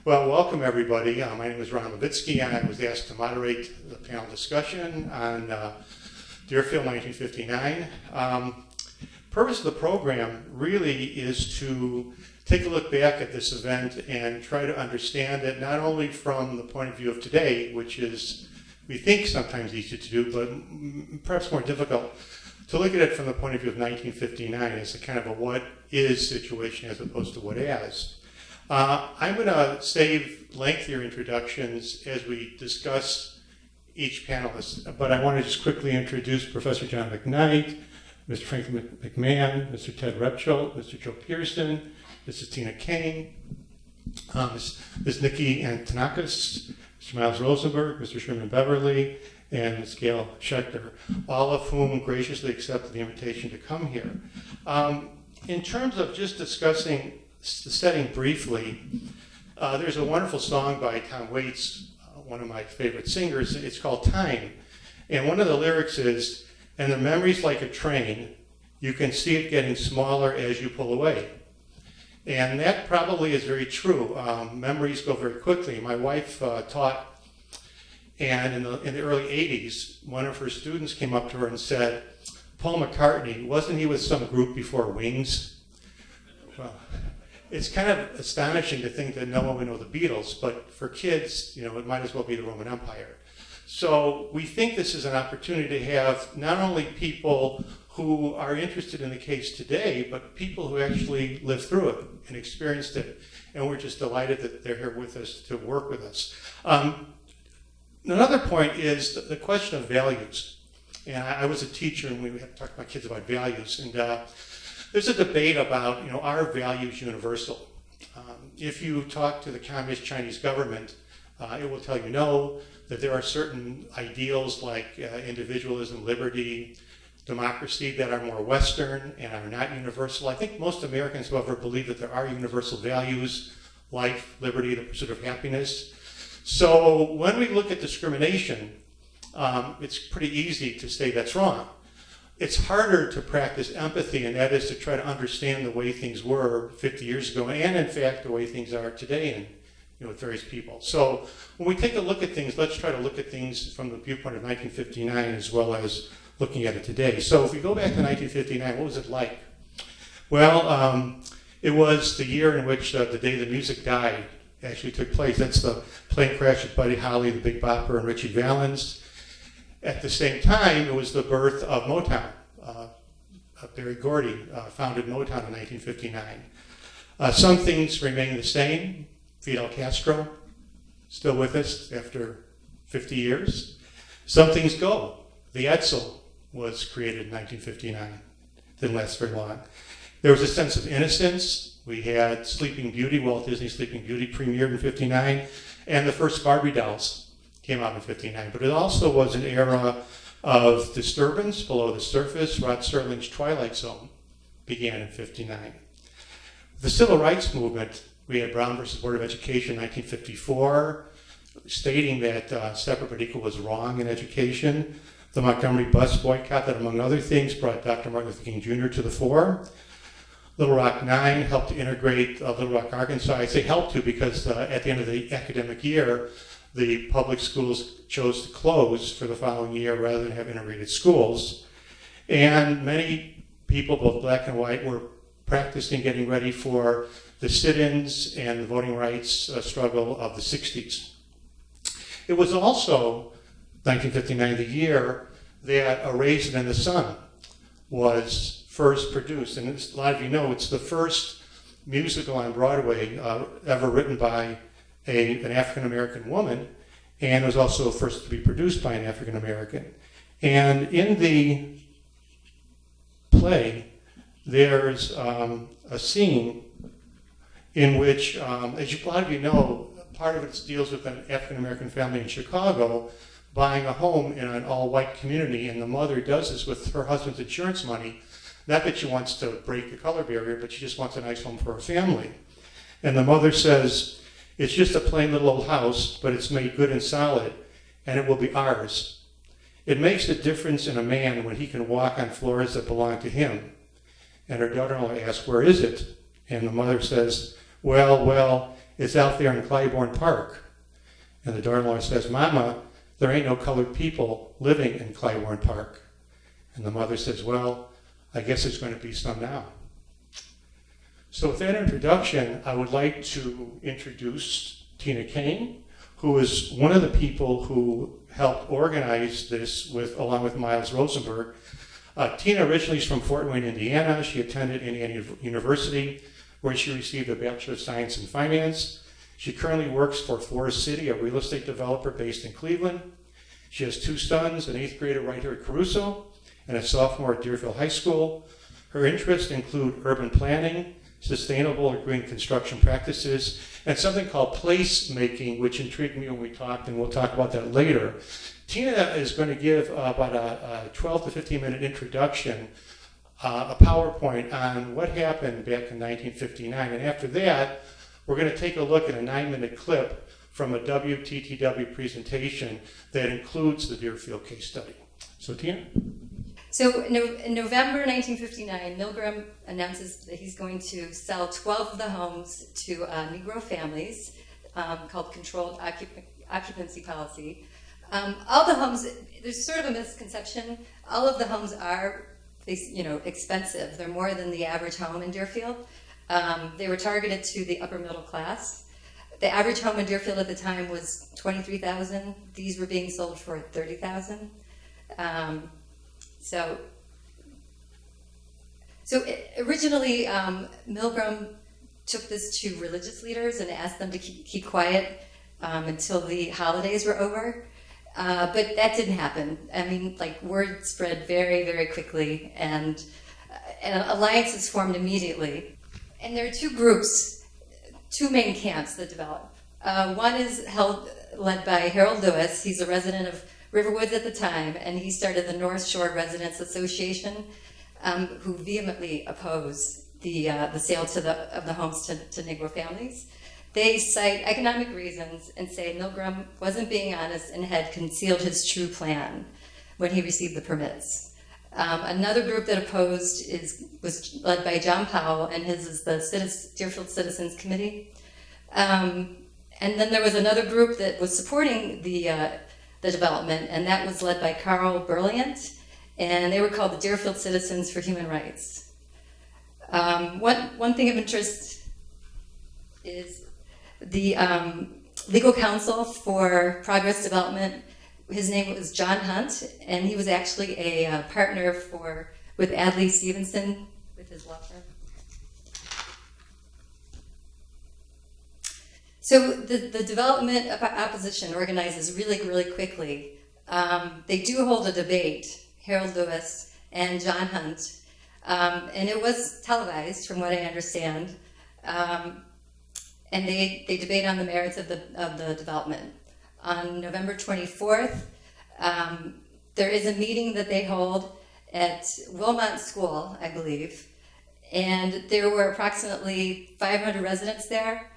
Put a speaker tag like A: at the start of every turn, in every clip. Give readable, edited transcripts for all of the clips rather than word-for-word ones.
A: Well, welcome everybody. My name is Ron Levitsky. I was asked to moderate the panel discussion on Deerfield 1959. Purpose of the program really is to take a look back at this event and try to understand it not only from the point of view of today, which is, we think, sometimes easy to do, but perhaps more difficult, to look at it from the point of view of 1959 as a kind of a what is situation as opposed to what has. I'm going to save lengthier introductions as we discuss each panelist, but I want to just quickly introduce Professor John McKnight, Mr. Franklin McMahon, Mr. Ted Repsholdt, Mr. Joe Piersen, Mrs. Tina Kayne, Ms. Niki Antonakos, Mr. Miles Rosenberg, Mr. Sherman Beverly, and Ms. Gail Schechter, all of whom graciously accepted the invitation to come here. In terms of just discussing the setting briefly, there's a wonderful song by Tom Waits, one of my favorite singers. It's called Time. And one of the lyrics is, "And the memory's like a train, you can see it getting smaller as you pull away." And that probably is very true. Memories go very quickly. My wife taught, and in the early 80s, one of her students came up to her and said, "Paul McCartney, wasn't he with some group before Wings?" Well, it's kind of astonishing to think that no one would know the Beatles, but for kids, it might as well be the Roman Empire. So we think this is an opportunity to have not only people who are interested in the case today, but people who actually lived through it and experienced it. And we're just delighted that they're here with us to work with us. Another point is the question of values. And I was a teacher, and we had to talk to my kids about values. And there's a debate about, are values universal? If you talk to the Communist Chinese government, it will tell you no, that there are certain ideals like individualism, liberty, democracy that are more Western and are not universal. I think most Americans, however, believe that there are universal values, life, liberty, the pursuit of happiness. So when we look at discrimination, it's pretty easy to say that's wrong. It's harder to practice empathy, and that is to try to understand the way things were 50 years ago, and in fact, the way things are today with various people. So when we take a look at things, let's try to look at things from the viewpoint of 1959 as well as looking at it today. So if we go back to 1959, what was it like? Well, it was the year in which the day the music died actually took place. That's the plane crash with Buddy Holly, the Big Bopper, and Richie Valens. At the same time, it was the birth of Motown. Berry Gordy founded Motown in 1959. Some things remain the same. Fidel Castro, still with us after 50 years. Some things go. The Edsel was created in 1959. Didn't last very long. There was a sense of innocence. We had Sleeping Beauty, Walt Disney's Sleeping Beauty premiered in 59, and the first Barbie dolls came out in 59. But it also was an era of disturbance below the surface. Rod Serling's Twilight Zone began in 59. The Civil Rights Movement, we had Brown versus Board of Education in 1954, stating that separate but equal was wrong in education. The Montgomery bus boycott that, among other things, brought Dr. Martin Luther King Jr. to the fore. Little Rock 9 helped to integrate Little Rock, Arkansas. I say helped to because at the end of the academic year, the public schools chose to close for the following year rather than have integrated schools. And many people, both black and white, were practicing getting ready for the sit-ins and the voting rights struggle of the 60s. It was also 1959, the year that A Raisin in the Sun was first produced. And as a lot of you know, it's the first musical on Broadway ever written by an African-American woman, and it was also first to be produced by an African-American. And in the play, there's a scene in which, as a lot of you know, part of it deals with an African-American family in Chicago buying a home in an all-white community, and the mother does this with her husband's insurance money. Not that she wants to break the color barrier, but she just wants a nice home for her family. And the mother says, "It's just a plain little old house, but it's made good and solid, and it will be ours. It makes a difference in a man when he can walk on floors that belong to him." And her daughter-in-law asks, "Where is it?" And the mother says, well, is out there in Clybourne Park. And the daughter-in-law says, Mama, there ain't no colored people living in Clybourne Park. And the mother says, well, I guess there's going to be some now. So with that introduction, I would like to introduce Tina Kayne, who is one of the people who helped organize this along with Miles Rosenberg. Tina originally is from Fort Wayne, Indiana. She attended Indiana University, where she received a Bachelor of Science in Finance. She currently works for Forest City, a real estate developer based in Cleveland. She has 2 sons, an 8th grader right here at Caruso, and a sophomore at Deerfield High School. Her interests include urban planning, sustainable or green construction practices, and something called placemaking, which intrigued me when we talked, and we'll talk about that later. Tina is going to give about a 12 to 15 minute introduction, a PowerPoint on what happened back in 1959. And after that, we're going to take a look at a 9-minute clip from a WTTW presentation that includes the Deerfield case study. So Tina?
B: So in November 1959, Milgram announces that he's going to sell 12 of the homes to Negro families, called controlled occupancy policy. All the homes, there's sort of a misconception, all of the homes are expensive. They're more than the average home in Deerfield. They were targeted to the upper middle class. The average home in Deerfield at the time was $23,000. These were being sold for $30,000. So originally, Milgram took this to religious leaders and asked them to keep quiet until the holidays were over. But that didn't happen. I mean, word spread very, very quickly, and alliances formed immediately. And there are 2 groups, 2 main camps that develop. One is led by Harold Lewis. He's a resident of Riverwoods at the time, and he started the North Shore Residents Association, who vehemently oppose the sale of the homes to Negro families. They cite economic reasons and say Milgram wasn't being honest and had concealed his true plan when he received the permits. Another group that opposed was led by John Powell, and his is the Deerfield Citizens Committee. And then there was another group that was supporting the development, and that was led by Carl Berliant, and they were called the Deerfield Citizens for Human Rights. One thing of interest is the legal counsel for Progress Development. His name was John Hunt, and he was actually a partner with Adlai Stevenson with his law firm. So the development opposition organizes really, really quickly. They do hold a debate, Harold Lewis and John Hunt, and it was televised, from what I understand. And they debate on the merits of the development. On November 24th, there is a meeting that they hold at Wilmot School, I believe, and there were approximately 500 residents there.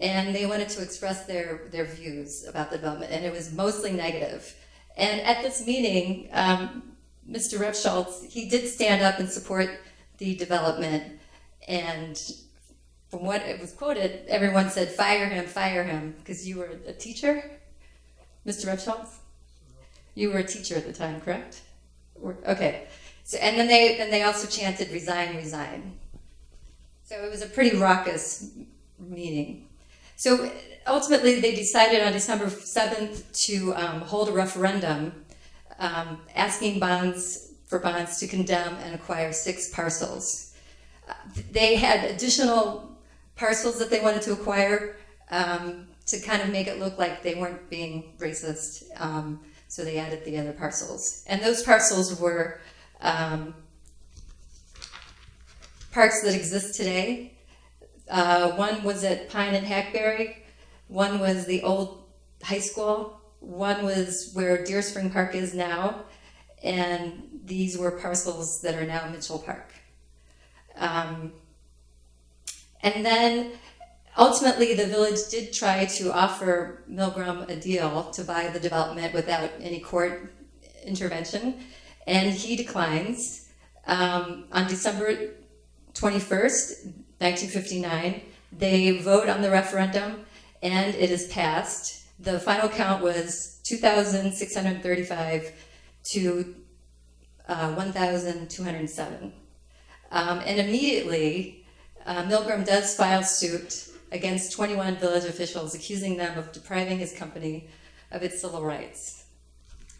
B: And they wanted to express their views about the development, and it was mostly negative. And at this meeting, Mr. Repsholdt, he did stand up and support the development, and from what it was quoted, everyone said, fire him, because you were a teacher, Mr. Repsholdt? You were a teacher at the time, correct? Okay. So, and then they also chanted, resign, resign. So it was a pretty raucous meeting. So ultimately, they decided on December 7th to hold a referendum asking for bonds to condemn and acquire 6 parcels. They had additional parcels that they wanted to acquire to kind of make it look like they weren't being racist. So they added the other parcels. And those parcels were parks that exist today. One was at Pine and Hackberry, one was the old high school, one was where Deer Spring Park is now, and these were parcels that are now Mitchell Park. And then ultimately the village did try to offer Milgram a deal to buy the development without any court intervention, and he declines. On December 21st, 1959, They vote on the referendum, and it is passed. The final count was 2,635 to 1,207. And immediately, Milgram does file suit against 21 village officials, accusing them of depriving his company of its civil rights.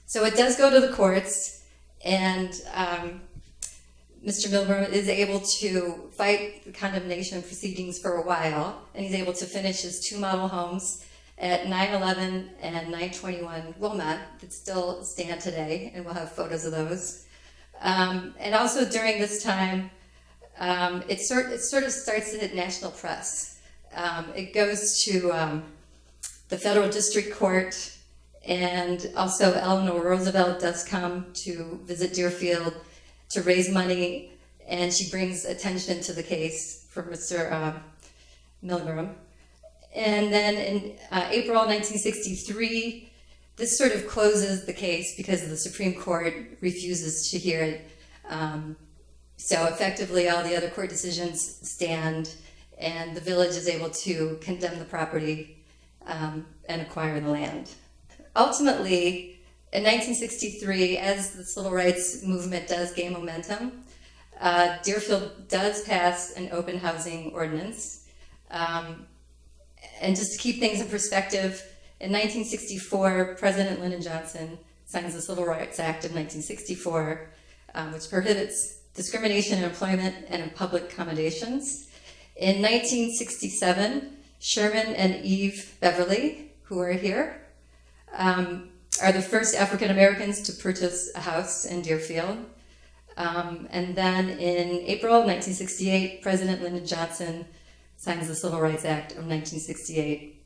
B: So it does go to the courts, and Mr. Milgram is able to fight the condemnation proceedings for a while, and he's able to finish his 2 model homes at 911 and 921 Wilmot that still stand today, and we'll have photos of those. And also during this time, it sort of starts to hit national press. It goes to the federal district court, and also Eleanor Roosevelt does come to visit Deerfield to raise money, and she brings attention to the case for Mr. Milgram. And then in April 1963, this sort of closes the case because the Supreme Court refuses to hear it. So effectively, all the other court decisions stand, and the village is able to condemn the property and acquire the land. Ultimately, in 1963, as the civil rights movement does gain momentum, Deerfield does pass an open housing ordinance. And just to keep things in perspective, in 1964, President Lyndon Johnson signs the Civil Rights Act of 1964, which prohibits discrimination in employment and in public accommodations. In 1967, Sherman and Eve Beverly, who are here, are the first African Americans to purchase a house in Deerfield. And then in April 1968, President Lyndon Johnson signs the Civil Rights Act of 1968,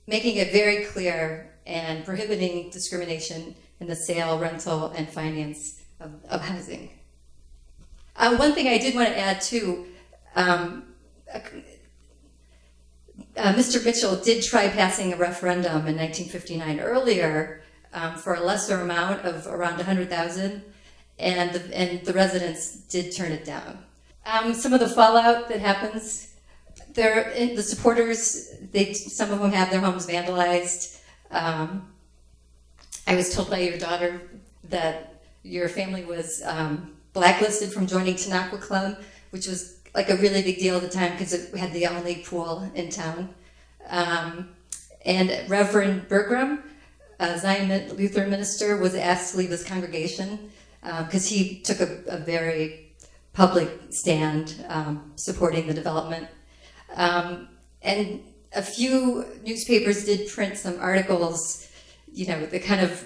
B: making it very clear and prohibiting discrimination in the sale, rental, and finance of housing. One thing I did want to add too, Mr. Mitchell did try passing a referendum in 1959 earlier for a lesser amount of around 100,000, and the residents did turn it down. Some of the fallout that happens, the supporters, some of them have their homes vandalized. I was told by your daughter that your family was blacklisted from joining Tanaqua Club, which was like a really big deal at the time because it had the only pool in town. And Reverend Bergram, a Zion Lutheran minister, was asked to leave his congregation because he took a very public stand supporting the development. And a few newspapers did print some articles, that kind of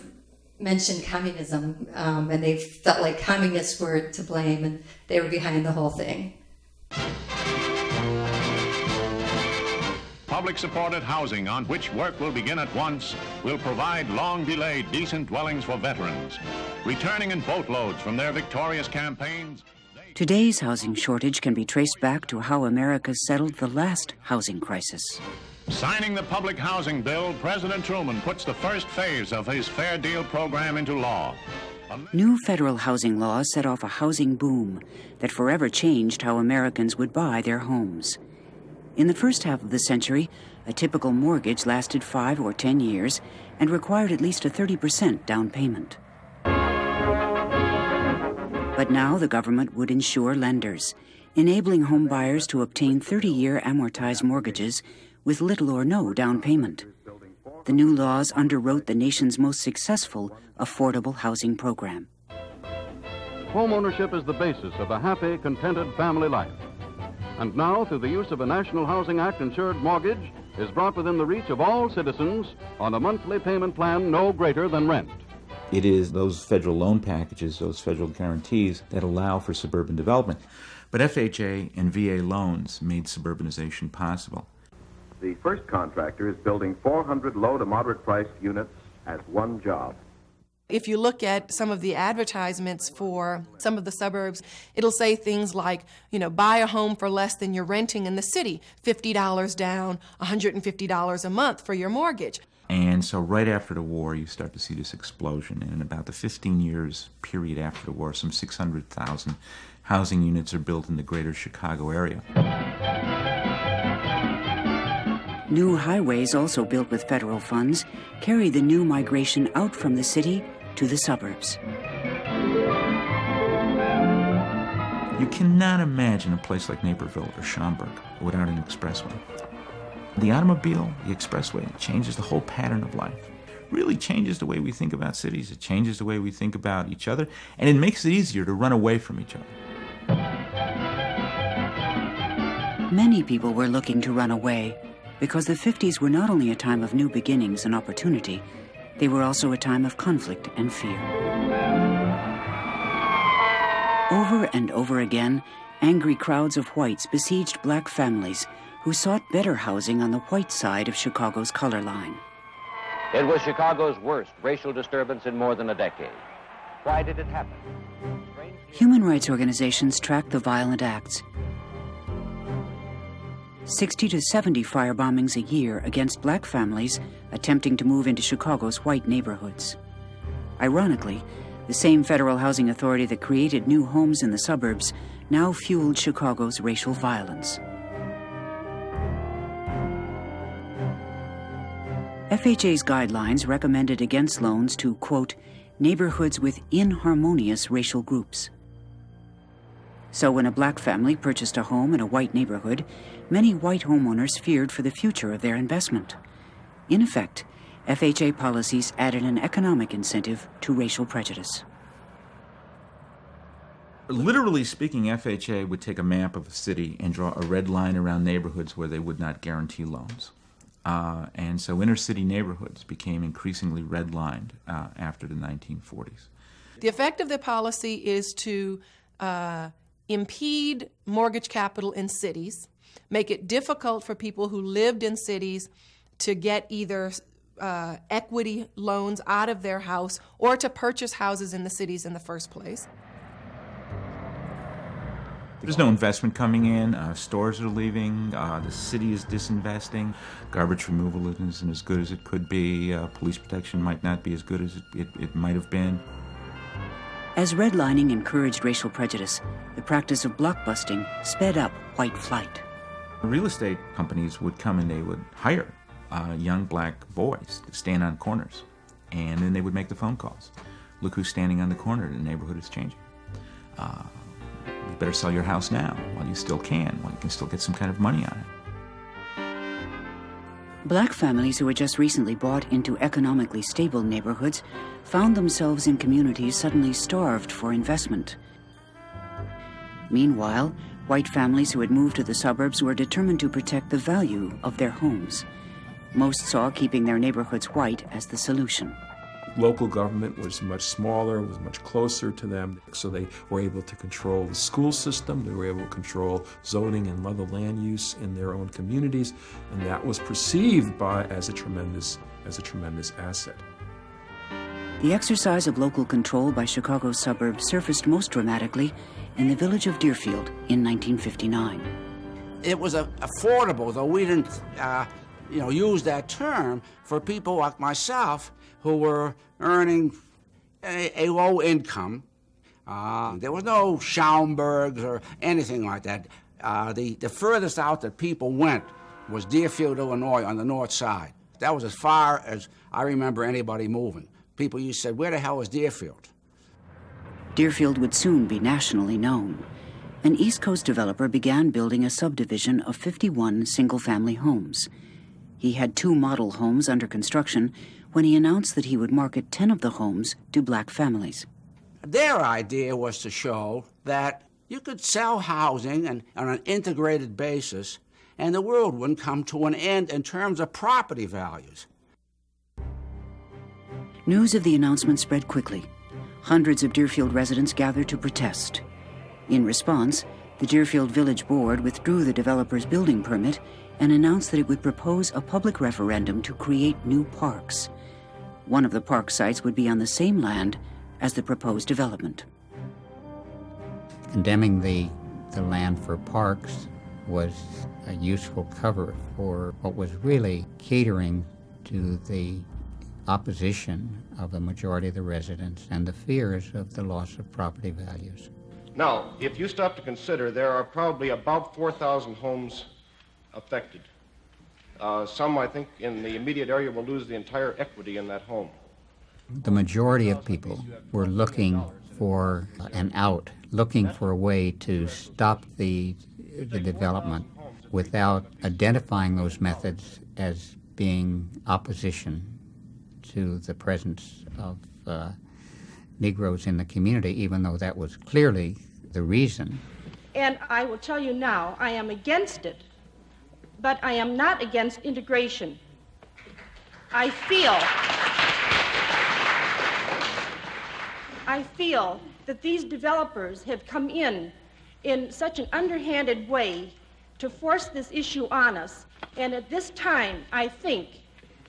B: mentioned communism, and they felt like communists were to blame and they were behind the whole thing.
C: Public-supported housing on which work will begin at once will provide long-delayed decent dwellings for veterans. Returning in boatloads from their victorious campaigns...
D: Today's housing shortage can be traced back to how America settled the last housing crisis.
C: Signing the public housing bill, President Truman puts the first phase of his Fair Deal program into law.
D: New federal housing laws set off a housing boom that forever changed how Americans would buy their homes. In the first half of the century, a typical mortgage lasted 5 or 10 years and required at least a 30% down payment. But now the government would insure lenders, enabling home buyers to obtain 30-year amortized mortgages with little or no down payment. The new laws underwrote the nation's most successful affordable housing program.
E: Home ownership is the basis of a happy, contented family life. And now, through the use of a National Housing Act insured mortgage, is brought within the reach of all citizens on a monthly payment plan no greater than rent.
F: It is those federal loan packages, those federal guarantees that allow for suburban development. But FHA and VA loans made suburbanization possible.
G: The first contractor is building 400 low to moderate priced units as one job.
H: If you look at some of the advertisements for some of the suburbs, it'll say things like, buy a home for less than you're renting in the city, $50 down, $150 a month for your mortgage.
F: And so right after the war, you start to see this explosion. And in about the 15 years period after the war, some 600,000 housing units are built in the greater Chicago area.
D: New highways, also built with federal funds, carry the new migration out from the city to the suburbs.
F: You cannot imagine a place like Naperville or Schaumburg without an expressway. The automobile, the expressway, changes the whole pattern of life. Really changes the way we think about cities. It changes the way we think about each other, and it makes it easier to run away from each other.
D: Many people were looking to run away because the 50s were not only a time of new beginnings and opportunity, they were also a time of conflict and fear. Over and over again, angry crowds of whites besieged black families who sought better housing on the white side of Chicago's color line.
I: It was Chicago's worst racial disturbance in more than a decade. Why did it happen?
D: Human rights organizations tracked the violent acts. 60 to 70 firebombings a year against black families attempting to move into Chicago's white neighborhoods. Ironically, the same federal housing authority that created new homes in the suburbs now fueled Chicago's racial violence. FHA's guidelines recommended against loans to, quote, neighborhoods with inharmonious racial groups. So when a black family purchased a home in a white neighborhood, many white homeowners feared for the future of their investment. In effect, FHA policies added an economic incentive to racial prejudice.
F: Literally speaking, FHA would take a map of a city and draw a red line around neighborhoods where they would not guarantee loans. And so inner city neighborhoods became increasingly redlined after the 1940s.
H: The effect of the policy is to impede mortgage capital in cities, make it difficult for people who lived in cities to get either equity loans out of their house or to purchase houses in the cities in the first place.
F: There's no investment coming in, stores are leaving, the city is disinvesting, garbage removal isn't as good as it could be, police protection might not be as good as it might have been.
D: As redlining encouraged racial prejudice, the practice of blockbusting sped up white flight.
F: Real estate companies would come and they would hire young black boys to stand on corners, and then they would make the phone calls. Look who's standing on the corner, the neighborhood is changing. You better sell your house now while you still can, while you can still get some kind of money on it.
D: Black families who had just recently bought into economically stable neighborhoods found themselves in communities suddenly starved for investment. Meanwhile, white families who had moved to the suburbs were determined to protect the value of their homes. Most saw keeping their neighborhoods white as the solution.
J: Local government was much smaller, was much closer to them, so they were able to control the school system, they were able to control zoning and other land use in their own communities, and that was perceived as a tremendous asset.
D: The exercise of local control by Chicago's suburbs surfaced most dramatically in the village of Deerfield in 1959.
K: It was affordable, though we didn't use that term, for people like myself who were earning a low income. There was no Schaumburgs or anything like that. The furthest out that people went was Deerfield, Illinois, on the north side. That was as far as I remember anybody moving. People used to say, where the hell is Deerfield?
D: Deerfield would soon be nationally known. An East Coast developer began building a subdivision of 51 single-family homes. He had 2 model homes under construction when he announced that he would market 10 of the homes to black families.
K: Their idea was to show that you could sell housing on an integrated basis and the world wouldn't come to an end in terms of property values.
D: News of the announcement spread quickly. Hundreds of Deerfield residents gathered to protest. In response, the Deerfield Village Board withdrew the developer's building permit and announced that it would propose a public referendum to create new parks. One of the park sites would be on the same land as the proposed development.
L: Condemning the land for parks was a useful cover for what was really catering to the opposition of the majority of the residents and the fears of the loss of property values.
M: Now, if you stop to consider, there are probably about 4,000 homes affected. Some, I think, in the immediate area will lose the entire equity in that home.
L: The majority of people were looking for an out, looking for a way to stop the development without identifying those methods as being opposition to the presence of Negroes in the community, even though that was clearly the reason.
N: And I will tell you now, I am against it, but I am not against integration. I feel that these developers have come in such an underhanded way to force this issue on us, and at this time, I think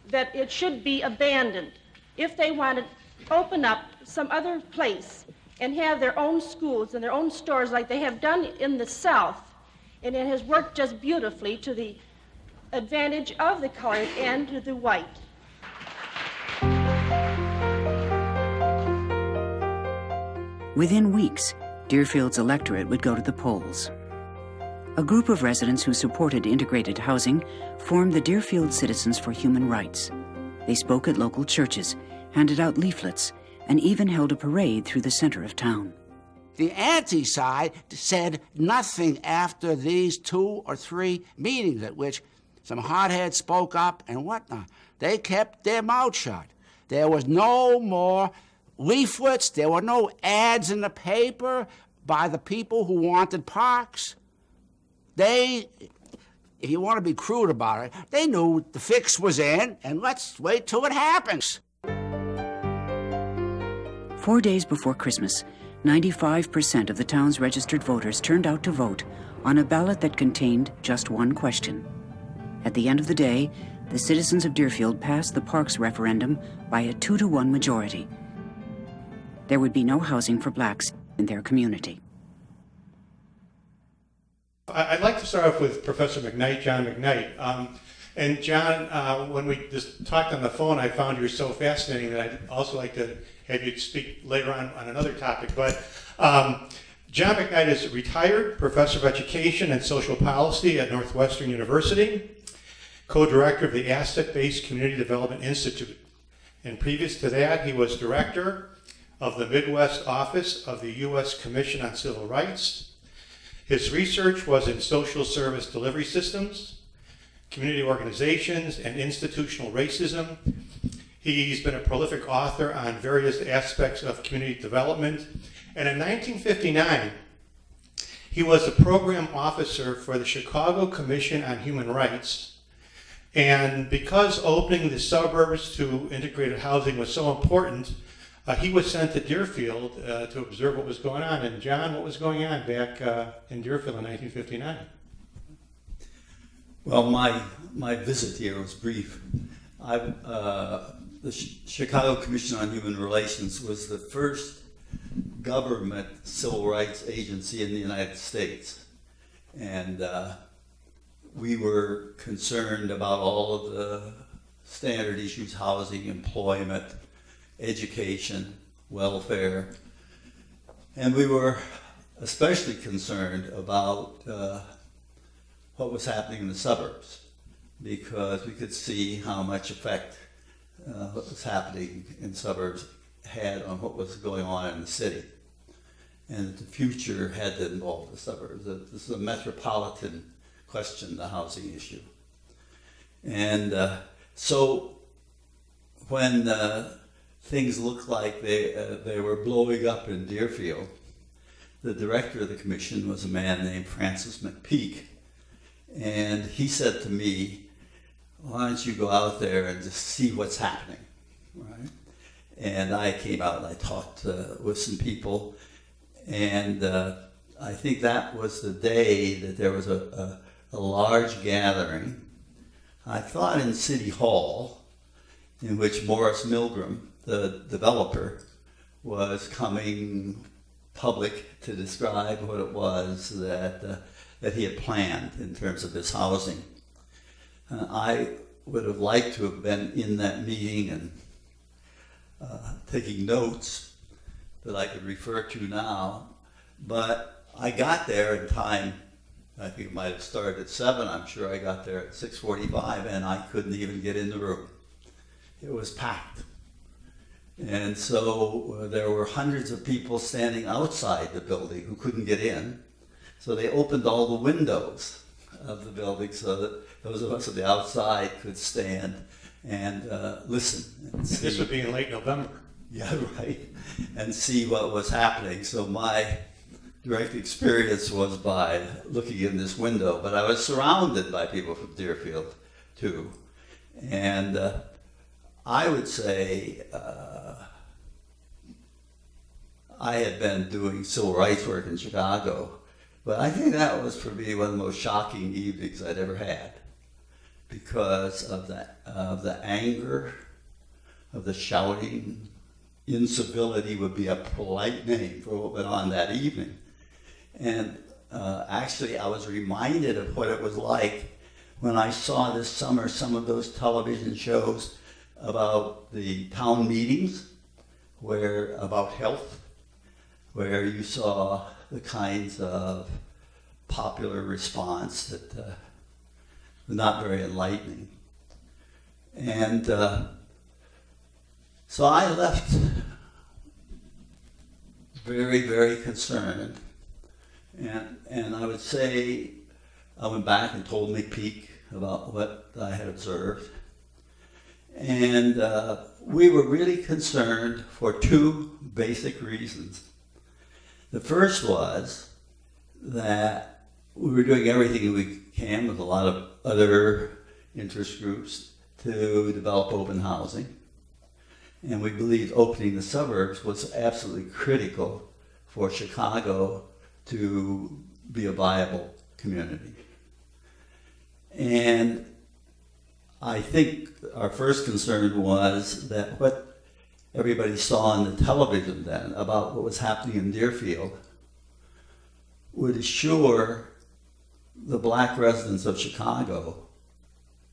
N: that it should be abandoned. If they want to open up some other place and have their own schools and their own stores like they have done in the South, and it has worked just beautifully to the advantage of the colored and to the white.
D: Within weeks, Deerfield's electorate would go to the polls. A group of residents who supported integrated housing formed the Deerfield Citizens for Human Rights. They spoke at local churches, handed out leaflets, and even held a parade through the center of town.
K: The anti-side said nothing after these 2 or 3 meetings at which some hotheads spoke up and whatnot. They kept their mouth shut. There was no more leaflets. There were no ads in the paper by the people who wanted parks. They, if you want to be crude about it, they knew the fix was in, and let's wait till it happens.
D: 4 days before Christmas, 95% of the town's registered voters turned out to vote on a ballot that contained just one question. At the end of the day, the citizens of Deerfield passed the Parks referendum by a 2-to-1 majority. There would be no housing for blacks in their community.
A: I'd like to start off with Professor McKnight, John McKnight. And John, when we just talked on the phone, I found you were so fascinating that I'd also like to have you speak later on another topic. But John McKnight is a retired professor of education and social policy at Northwestern University, co-director of the Asset-Based Community Development Institute. And previous to that, he was director of the Midwest office of the U.S. Commission on Civil Rights. His research was in social service delivery systems, community organizations, and institutional racism. He's been a prolific author on various aspects of community development. And in 1959, he was a program officer for the Chicago Commission on Human Rights. And because opening the suburbs to integrated housing was so important, he was sent to Deerfield to observe what was going on. And John, what was going on back in Deerfield in 1959?
O: Well, my visit here was brief. The Chicago Commission on Human Relations was the first government civil rights agency in the United States. And we were concerned about all of the standard issues: housing, employment, education, welfare. And we were especially concerned about what was happening in the suburbs, because we could see how much effect what was happening in suburbs had on what was going on in the city. And the future had to involve the suburbs. This is a metropolitan question, the housing issue. And so when things looked like they were blowing up in Deerfield, the director of the commission was a man named Francis McPeak. And he said to me, why don't you go out there and just see what's happening, right? And I came out and I talked with some people, and I think that was the day that there was a large gathering, I thought in City Hall, in which Morris Milgram, the developer, was coming public to describe what it was that he had planned in terms of his housing. I would have liked to have been in that meeting and taking notes that I could refer to now, but I got there in time I think it might have started at 7. I'm sure I got there at 6:45, and I couldn't even get in the room. It was packed. And so there were hundreds of people standing outside the building who couldn't get in. So they opened all the windows of the building so that those of us on the outside could stand and listen. And see.
A: This would be in late November.
O: Yeah, right. And see what was happening. So my direct experience was by looking in this window, but I was surrounded by people from Deerfield too. And I would say I had been doing civil rights work in Chicago, but I think that was for me one of the most shocking evenings I'd ever had because of the anger, of the shouting. Incivility would be a polite name for what went on that evening. And actually, I was reminded of what it was like when I saw this summer some of those television shows about the town meetings about health, where you saw the kinds of popular response that were not very enlightening. And so I left very, very concerned. And I would say I went back and told McPeak about what I had observed. And we were really concerned for 2 basic reasons. The first was that we were doing everything we can with a lot of other interest groups to develop open housing. And we believed opening the suburbs was absolutely critical for Chicago to be a viable community. And I think our first concern was that what everybody saw on the television then about what was happening in Deerfield would assure the black residents of Chicago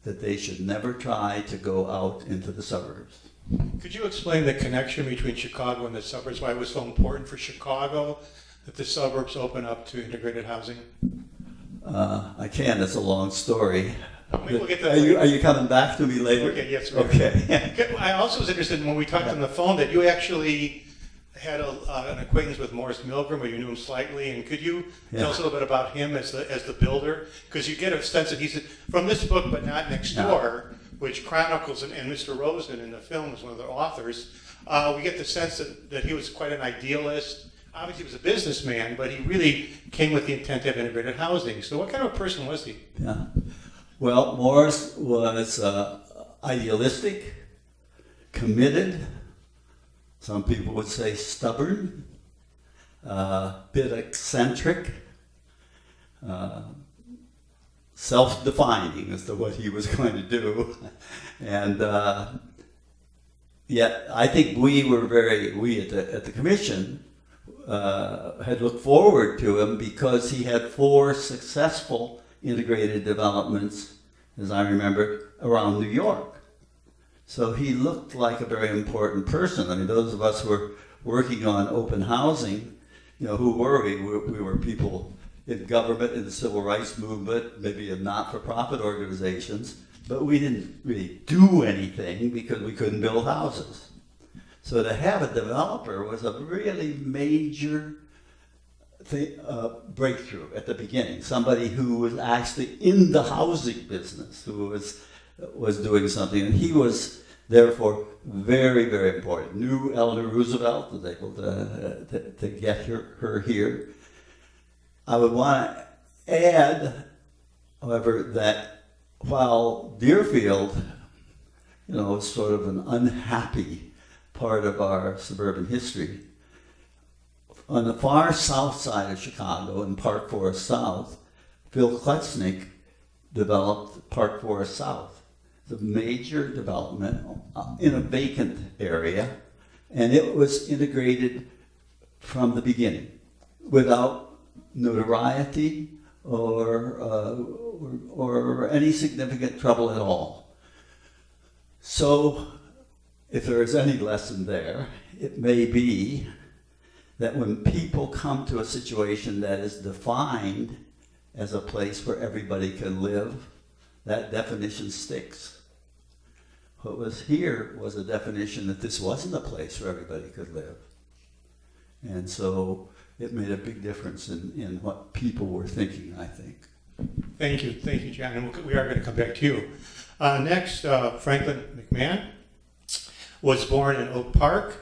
O: that they should never try to go out into the suburbs.
A: Could you explain the connection between Chicago and the suburbs, why it was so important for Chicago that the suburbs open up to integrated housing?
O: I can, it's a long story.
A: Maybe we'll get to that
O: Are you coming back to me later?
A: Okay, yes.
O: Okay.
A: I also was interested when we talked on the phone that you actually had an acquaintance with Morris Milgram, or you knew him slightly, and could you tell us a little bit about him as the builder? Because you get a sense that he's from this book, but not next door, which chronicles, and Mr. Rosen in the film is one of the authors. We get the sense that he was quite an idealist. Obviously, he was a businessman, but he really came with the intent to have integrated housing. So what kind of a person was he?
O: Yeah. Well, Morris was idealistic, committed, some people would say stubborn, bit eccentric, self-defining as to what he was going to do. And yet I think we at the commission had looked forward to him because he had 4 successful integrated developments, as I remember, around New York. So he looked like a very important person. I mean, those of us who were working on open housing, who were we? We were people in government, in the civil rights movement, maybe in not-for-profit organizations, but we didn't really do anything because we couldn't build houses. So to have a developer was a really major breakthrough at the beginning. Somebody who was actually in the housing business, who was doing something, and he was therefore very, very important. Knew Eleanor Roosevelt, was able to get her here. I would want to add, however, that while Deerfield, is sort of an unhappy part of our suburban history, on the far south side of Chicago, in Park Forest South, Phil Kletznick developed Park Forest South. It's a major development in a vacant area, and it was integrated from the beginning without notoriety or any significant trouble at all. So, if there is any lesson there, it may be that when people come to a situation that is defined as a place where everybody can live, that definition sticks. What was here was a definition that this wasn't a place where everybody could live. And so it made a big difference in what people were thinking, I think.
A: Thank you, John. And we are going to come back to you. Next, Franklin McMahon was born in Oak Park,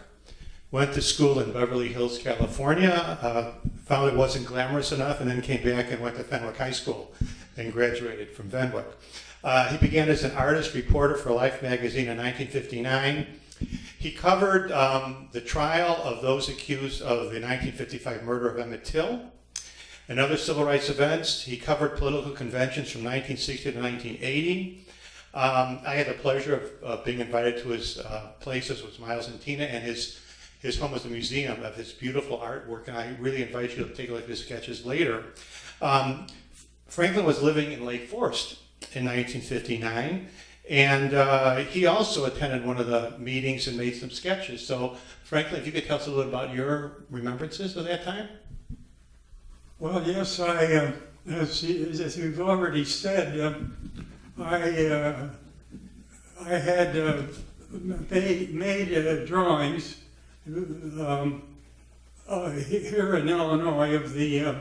A: went to school in Beverly Hills, California, found it wasn't glamorous enough, and then came back and went to Fenwick High School and graduated from Fenwick. He began as an artist reporter for Life magazine in 1959. He covered the trial of those accused of the 1955 murder of Emmett Till and other civil rights events. He covered political conventions from 1960 to 1980. I had the pleasure of being invited to his places with Miles and Tina, and his home was a museum of his beautiful artwork, and I really invite you to take a look at his sketches later. Franklin was living in Lake Forest in 1959, and he also attended one of the meetings and made some sketches. So, Franklin, if you could tell us a little about your remembrances of that time?
P: Well, yes, as you've already said, I had made drawings here in Illinois of the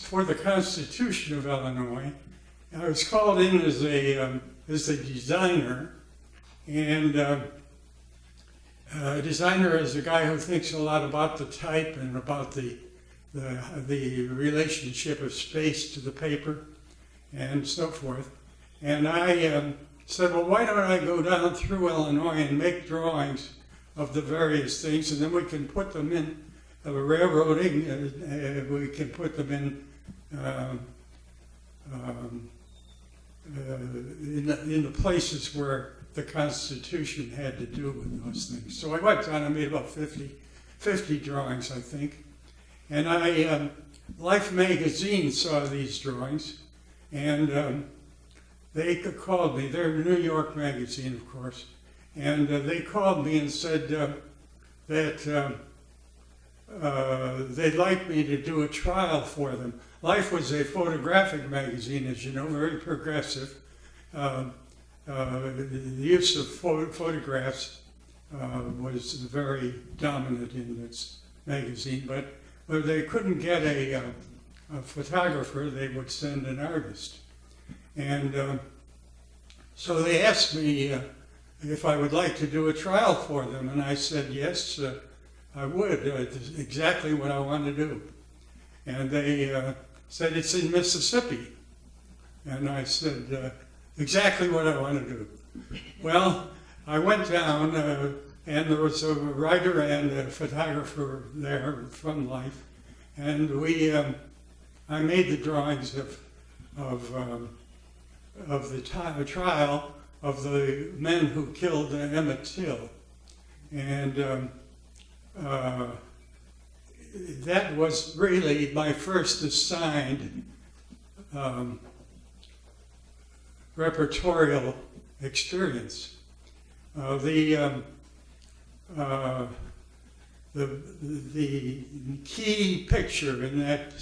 P: for the Constitution of Illinois. I was called in as a designer, and a designer is a guy who thinks a lot about the type and about the relationship of space to the paper and so forth. And I said, well, why don't I go down through Illinois and make drawings of the various things, and then we can put them in railroading, we can put them in the places where the Constitution had to do with those things. So I went down, I made about 50 drawings, I think. And Life magazine saw these drawings, and they called me. They're New York magazine, of course. And they called me and said that they'd like me to do a trial for them. Life was a photographic magazine, as you know, very progressive. The use of photographs was very dominant in its magazine, but if they couldn't get a photographer, they would send an artist. And so they asked me if I would like to do a trial for them, and I said, yes, I would. It's exactly what I want to do. And they said, it's in Mississippi. And I said, exactly what I want to do. Well, I went down, and there was a writer and a photographer there from Life, and I made the drawings of the trial of the men who killed Emmett Till, and that was really my first assigned repertorial experience. The key picture in that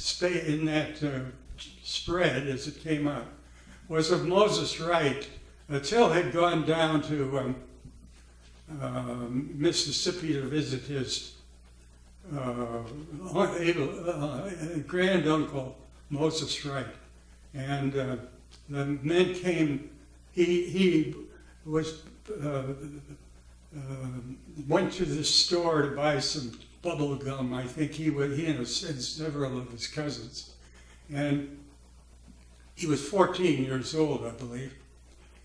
P: spread as it came up was of Moses Wright. Till had gone down to Mississippi to visit his granduncle, Moses Wright. And the men came, he was went to the store to buy some bubble gum. I think he and several of his cousins. And he was 14 years old, I believe.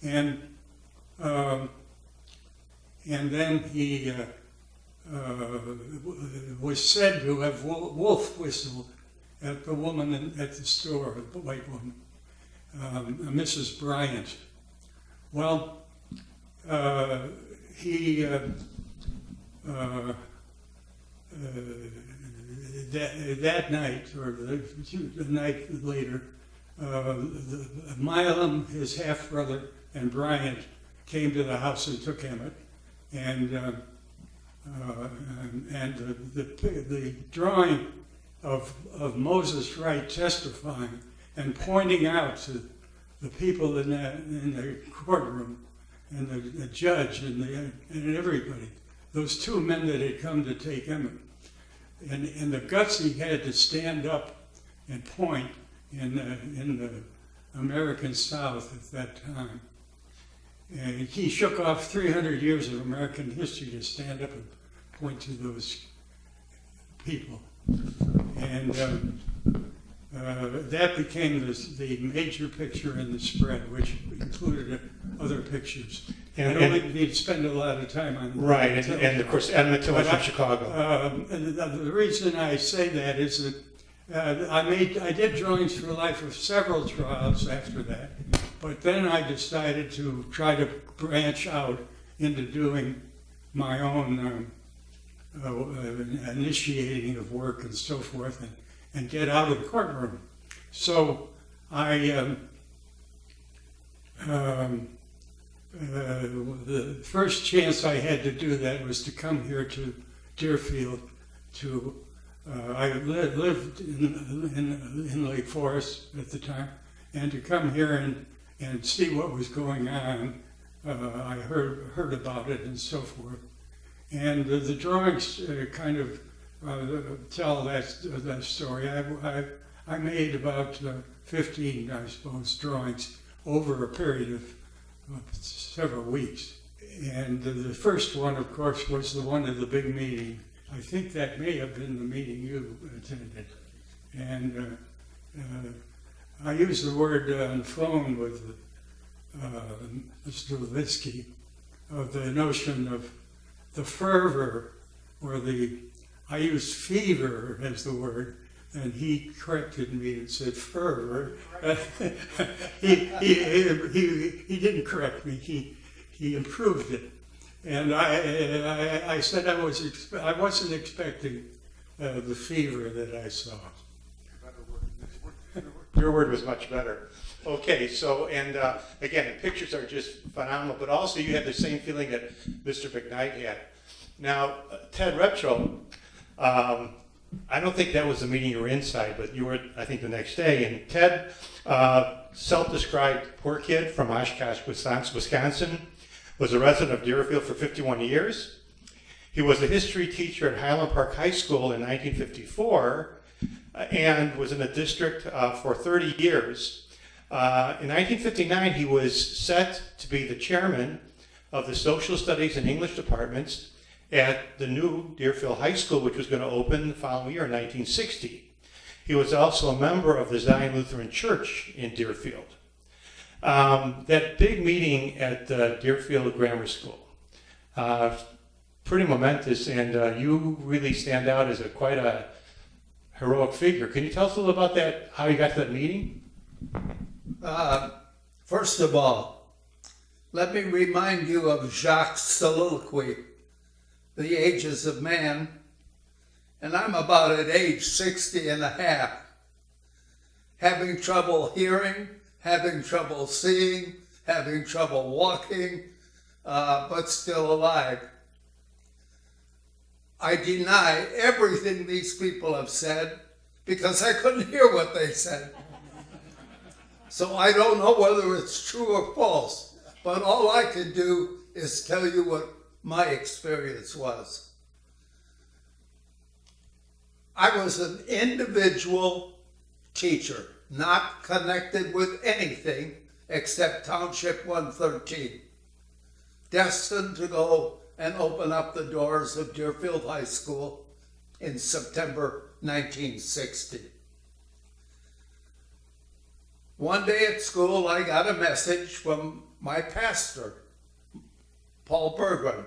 P: And then he was said to have wolf whistled at the woman at the store, the white woman, Mrs. Bryant. Well, he that night, or the night later, Milam, his half-brother, and Bryant came to the house and took Emmett, and the drawing of Moses Wright testifying and pointing out to the people in the courtroom and the judge and everybody, those two men that had come to take him, and the guts he had to stand up and point in the American South at that time. And he shook off 300 years of American history to stand up and point to those people. And that became the major picture in the spread, which included other pictures. I don't need to spend a lot of time on that.
A: Right, and of course, Emmett Till from Chicago.
P: The reason I say that is that I did Drawings for Life of several trials after that, but then I decided to try to branch out into doing my own initiating of work and so forth, and get out of the courtroom. So I, the first chance I had to do that was to come here to Deerfield. I lived in Lake Forest at the time, and to come here and see what was going on. I heard about it and so forth. And the drawings kind of tell that story. I made about 15, I suppose, drawings over a period of several weeks. And the first one, of course, was the one at the big meeting. I think that may have been the meeting you attended. And I used the word on the phone with Mr. Levitsky of the notion of the fervor, or I used fever as the word, and he corrected me and said fervor. He didn't correct me. He improved it, and I said I wasn't expecting the fever that I saw.
A: Your word was much better. Okay, so, and again, the pictures are just phenomenal, but also you had the same feeling that Mr. McKnight had. Now, Ted Repsholdt, I don't think that was the meeting you were inside, but you were, I think, the next day. And Ted, self-described poor kid from Oshkosh, Wisconsin, was a resident of Deerfield for 51 years. He was a history teacher at Highland Park High School in 1954 and was in the district for 30 years. In 1959, he was set to be the chairman of the social studies and English departments at the new Deerfield High School, which was going to open the following year in 1960. He was also a member of the Zion Lutheran Church in Deerfield. That big meeting at Deerfield Grammar School, pretty momentous, and you really stand out as quite a heroic figure. Can you tell us a little about that, how you got to that meeting?
Q: First of all, let me remind you of Jacques' soliloquy, The Ages of Man, and I'm about at age 60 and a half, having trouble hearing, having trouble seeing, having trouble walking, but still alive. I deny everything these people have said because I couldn't hear what they said. So I don't know whether it's true or false, but all I can do is tell you what my experience was. I was an individual teacher, not connected with anything except Township 113, destined to go and open up the doors of Deerfield High School in September 1960. One day at school, I got a message from my pastor, Paul Bergman.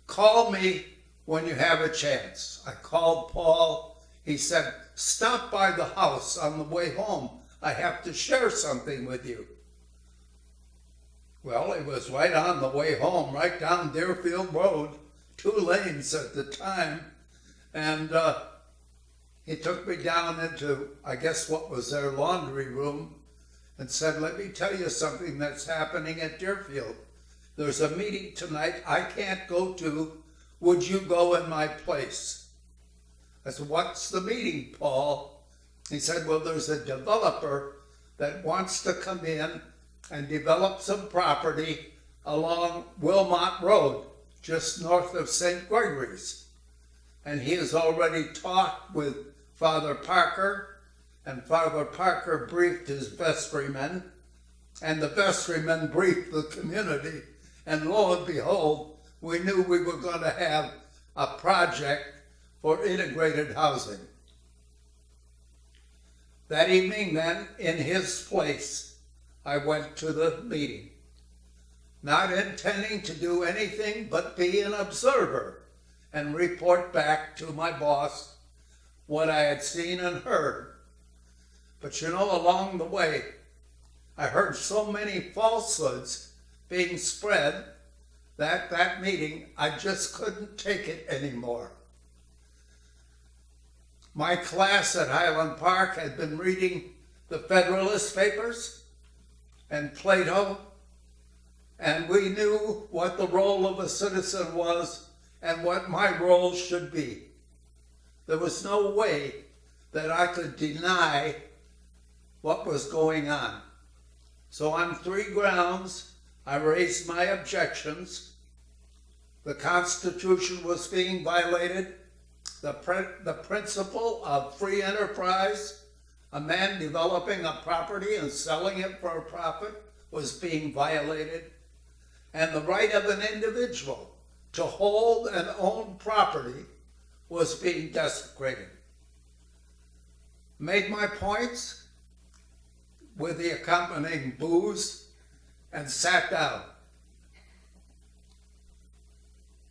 Q: Call me when you have a chance. I called Paul. He said, stop by the house on the way home. I have to share something with you. Well, it was right on the way home, right down Deerfield Road, 2 lanes at the time. And he took me down into, I guess, what was their laundry room, and said, let me tell you something that's happening at Deerfield. There's a meeting tonight I can't go to. Would you go in my place? I said, what's the meeting, Paul? He said, well, there's a developer that wants to come in and develop some property along Wilmot Road, just north of St. Gregory's. And he has already talked with Father Parker, and Father Parker briefed his vestrymen, and the vestrymen briefed the community, and lo and behold, we knew we were going to have a project for integrated housing. That evening then, in his place, I went to the meeting, not intending to do anything but be an observer and report back to my boss what I had seen and heard. But you know, along the way, I heard so many falsehoods being spread that meeting, I just couldn't take it anymore. My class at Highland Park had been reading the Federalist Papers and Plato, and we knew what the role of a citizen was and what my role should be. There was no way that I could deny what was going on. So on 3 grounds, I raised my objections. The Constitution was being violated. The principle of free enterprise, a man developing a property and selling it for a profit, was being violated. And the right of an individual to hold and own property was being desecrated. Made my points with the accompanying boos and sat down.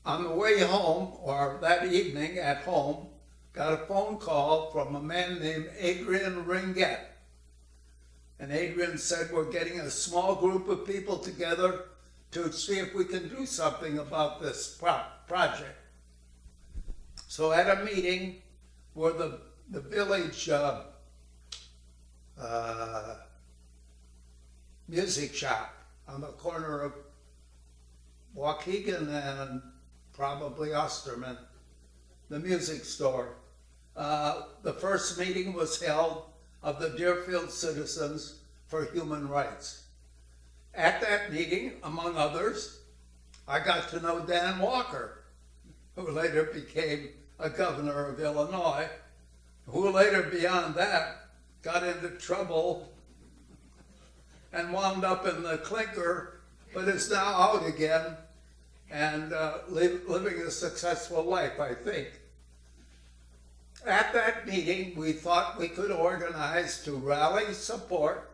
Q: On the way home, or that evening at home, got a phone call from a man named Adrian Ringett. And Adrian said, we're getting a small group of people together to see if we can do something about this project. So at a meeting where the village music shop on the corner of Waukegan and probably Osterman, the music store. The first meeting was held of the Deerfield Citizens for Human Rights. At that meeting, among others, I got to know Dan Walker, who later became a governor of Illinois, who later, beyond that, got into trouble and wound up in the clinker, but is now out again and living a successful life, I think. At that meeting, we thought we could organize to rally support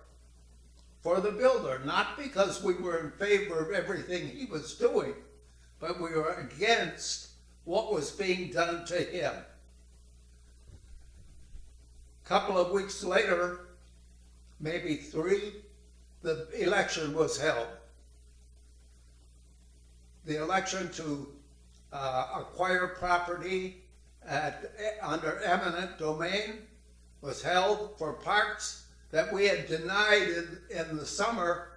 Q: for the builder, not because we were in favor of everything he was doing, but we were against what was being done to him. A couple of weeks later, maybe 3, the election was held. The election to acquire property under eminent domain was held for parks that we had denied in the summer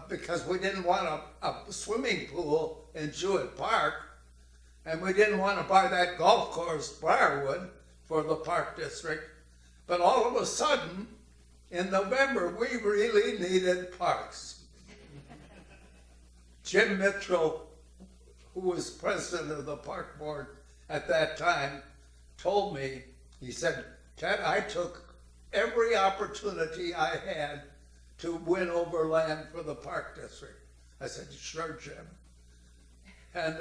Q: because we didn't want a swimming pool in Jewett Park, and we didn't want to buy that golf course, Briarwood, for the park district. But all of a sudden, in November, we really needed parks. Jim Mitchell, who was president of the park board at that time, told me, he said, Ted, I took every opportunity I had to win over land for the park district. I said, sure, Jim. And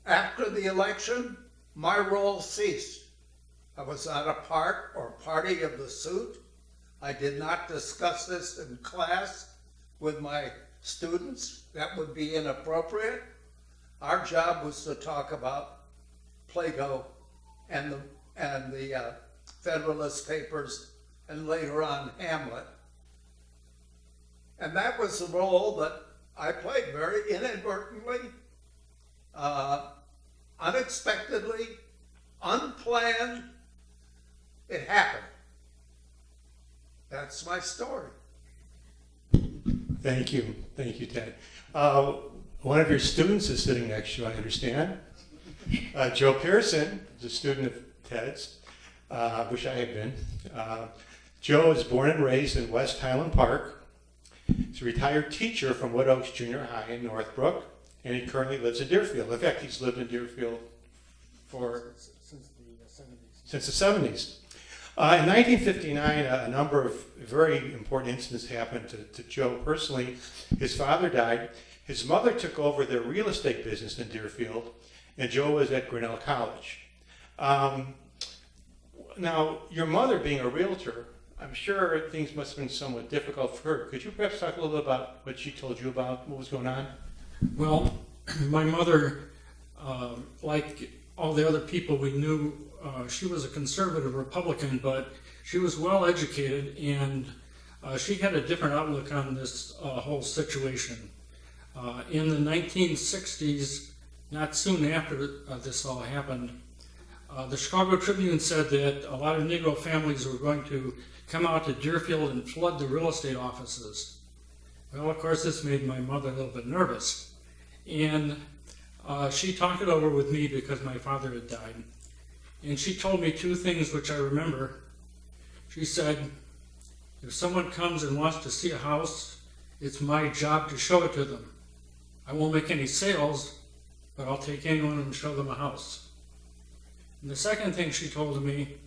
Q: after the election, my role ceased. I was not a part or party of the suit. I did not discuss this in class with my students. That would be inappropriate. Our job was to talk about Plato and the Federalist Papers, and later on Hamlet. And that was the role that I played very inadvertently, unexpectedly, unplanned. It happened. That's my story.
A: Thank you, Ted. One of your students is sitting next to you, I understand. Joe Piersen is a student of Ted's. Wish I had been. Joe is born and raised in West Highland Park. He's a retired teacher from Wood Oaks Junior High in Northbrook, and he currently lives in Deerfield. In fact, he's lived in Deerfield since the 70s. In 1959, a number of very important incidents happened to Joe personally. His father died. His mother took over their real estate business in Deerfield, and Joe was at Grinnell College. Now, your mother being a realtor, I'm sure things must have been somewhat difficult for her. Could you perhaps talk a little bit about what she told you about what was going on?
R: Well, my mother, like all the other people we knew, she was a conservative Republican, but she was well educated, and she had a different outlook on this whole situation. In the 1960s, not soon after this all happened, the Chicago Tribune said that a lot of Negro families were going to come out to Deerfield and flood the real estate offices. Well, of course, this made my mother a little bit nervous. And she talked it over with me because my father had died. And she told me two things which I remember. She said, if someone comes and wants to see a house, it's my job to show it to them. I won't make any sales, but I'll take anyone and show them a house. And the second thing she told me,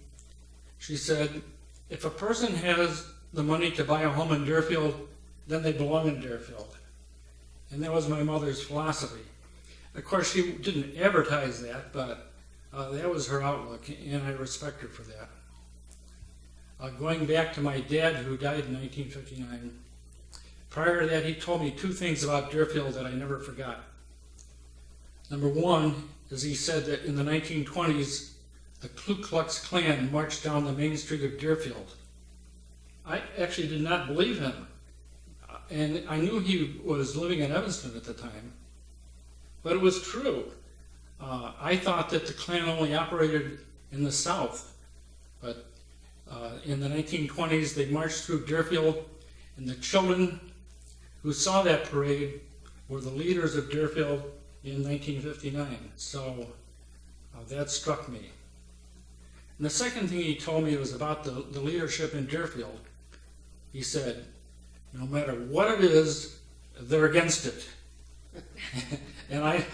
R: she said, if a person has the money to buy a home in Deerfield, then they belong in Deerfield. And that was my mother's philosophy. Of course, she didn't advertise that, but that was her outlook, and I respect her for that. Going back to my dad, who died in 1959, prior to that, he told me two things about Deerfield that I never forgot. Number one is he said that in the 1920s, the Ku Klux Klan marched down the main street of Deerfield. I actually did not believe him. And I knew he was living in Evanston at the time, but it was true. I thought that the Klan only operated in the South, but in the 1920s they marched through Deerfield, and the children who saw that parade were the leaders of Deerfield in 1959. So that struck me. And the second thing he told me was about the leadership in Deerfield. He said, no matter what it is, they're against it. And I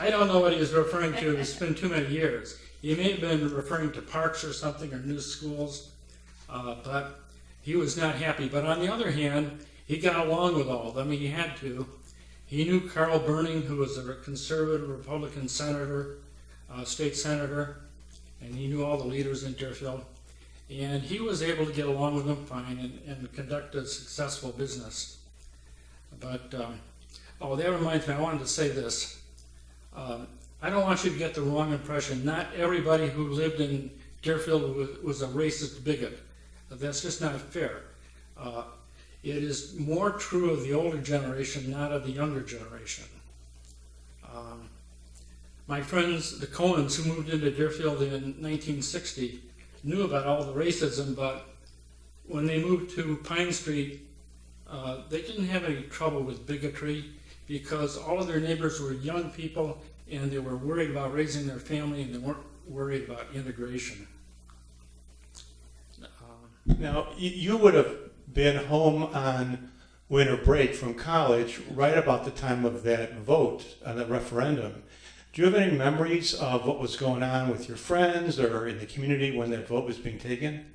R: don't know what he was referring to. It's been too many years. He may have been referring to parks or something, or new schools, but he was not happy. But on the other hand, he got along with all of them. He had to. He knew Carl Burning, who was a conservative Republican senator, state senator, and he knew all the leaders in Deerfield. And he was able to get along with them fine and conduct a successful business. But, that reminds me, I wanted to say this. I don't want you to get the wrong impression. Not everybody who lived in Deerfield was a racist bigot. That's just not fair. It is more true of the older generation, not of the younger generation. My friends, the Cohens, who moved into Deerfield in 1960, knew about all the racism, but when they moved to Pine Street, they didn't have any trouble with bigotry because all of their neighbors were young people and they were worried about raising their family and they weren't worried about integration.
A: Now, you would have been home on winter break from college right about the time of that vote on the referendum. Do you have any memories of what was going on with your friends or in the community when that vote was being taken?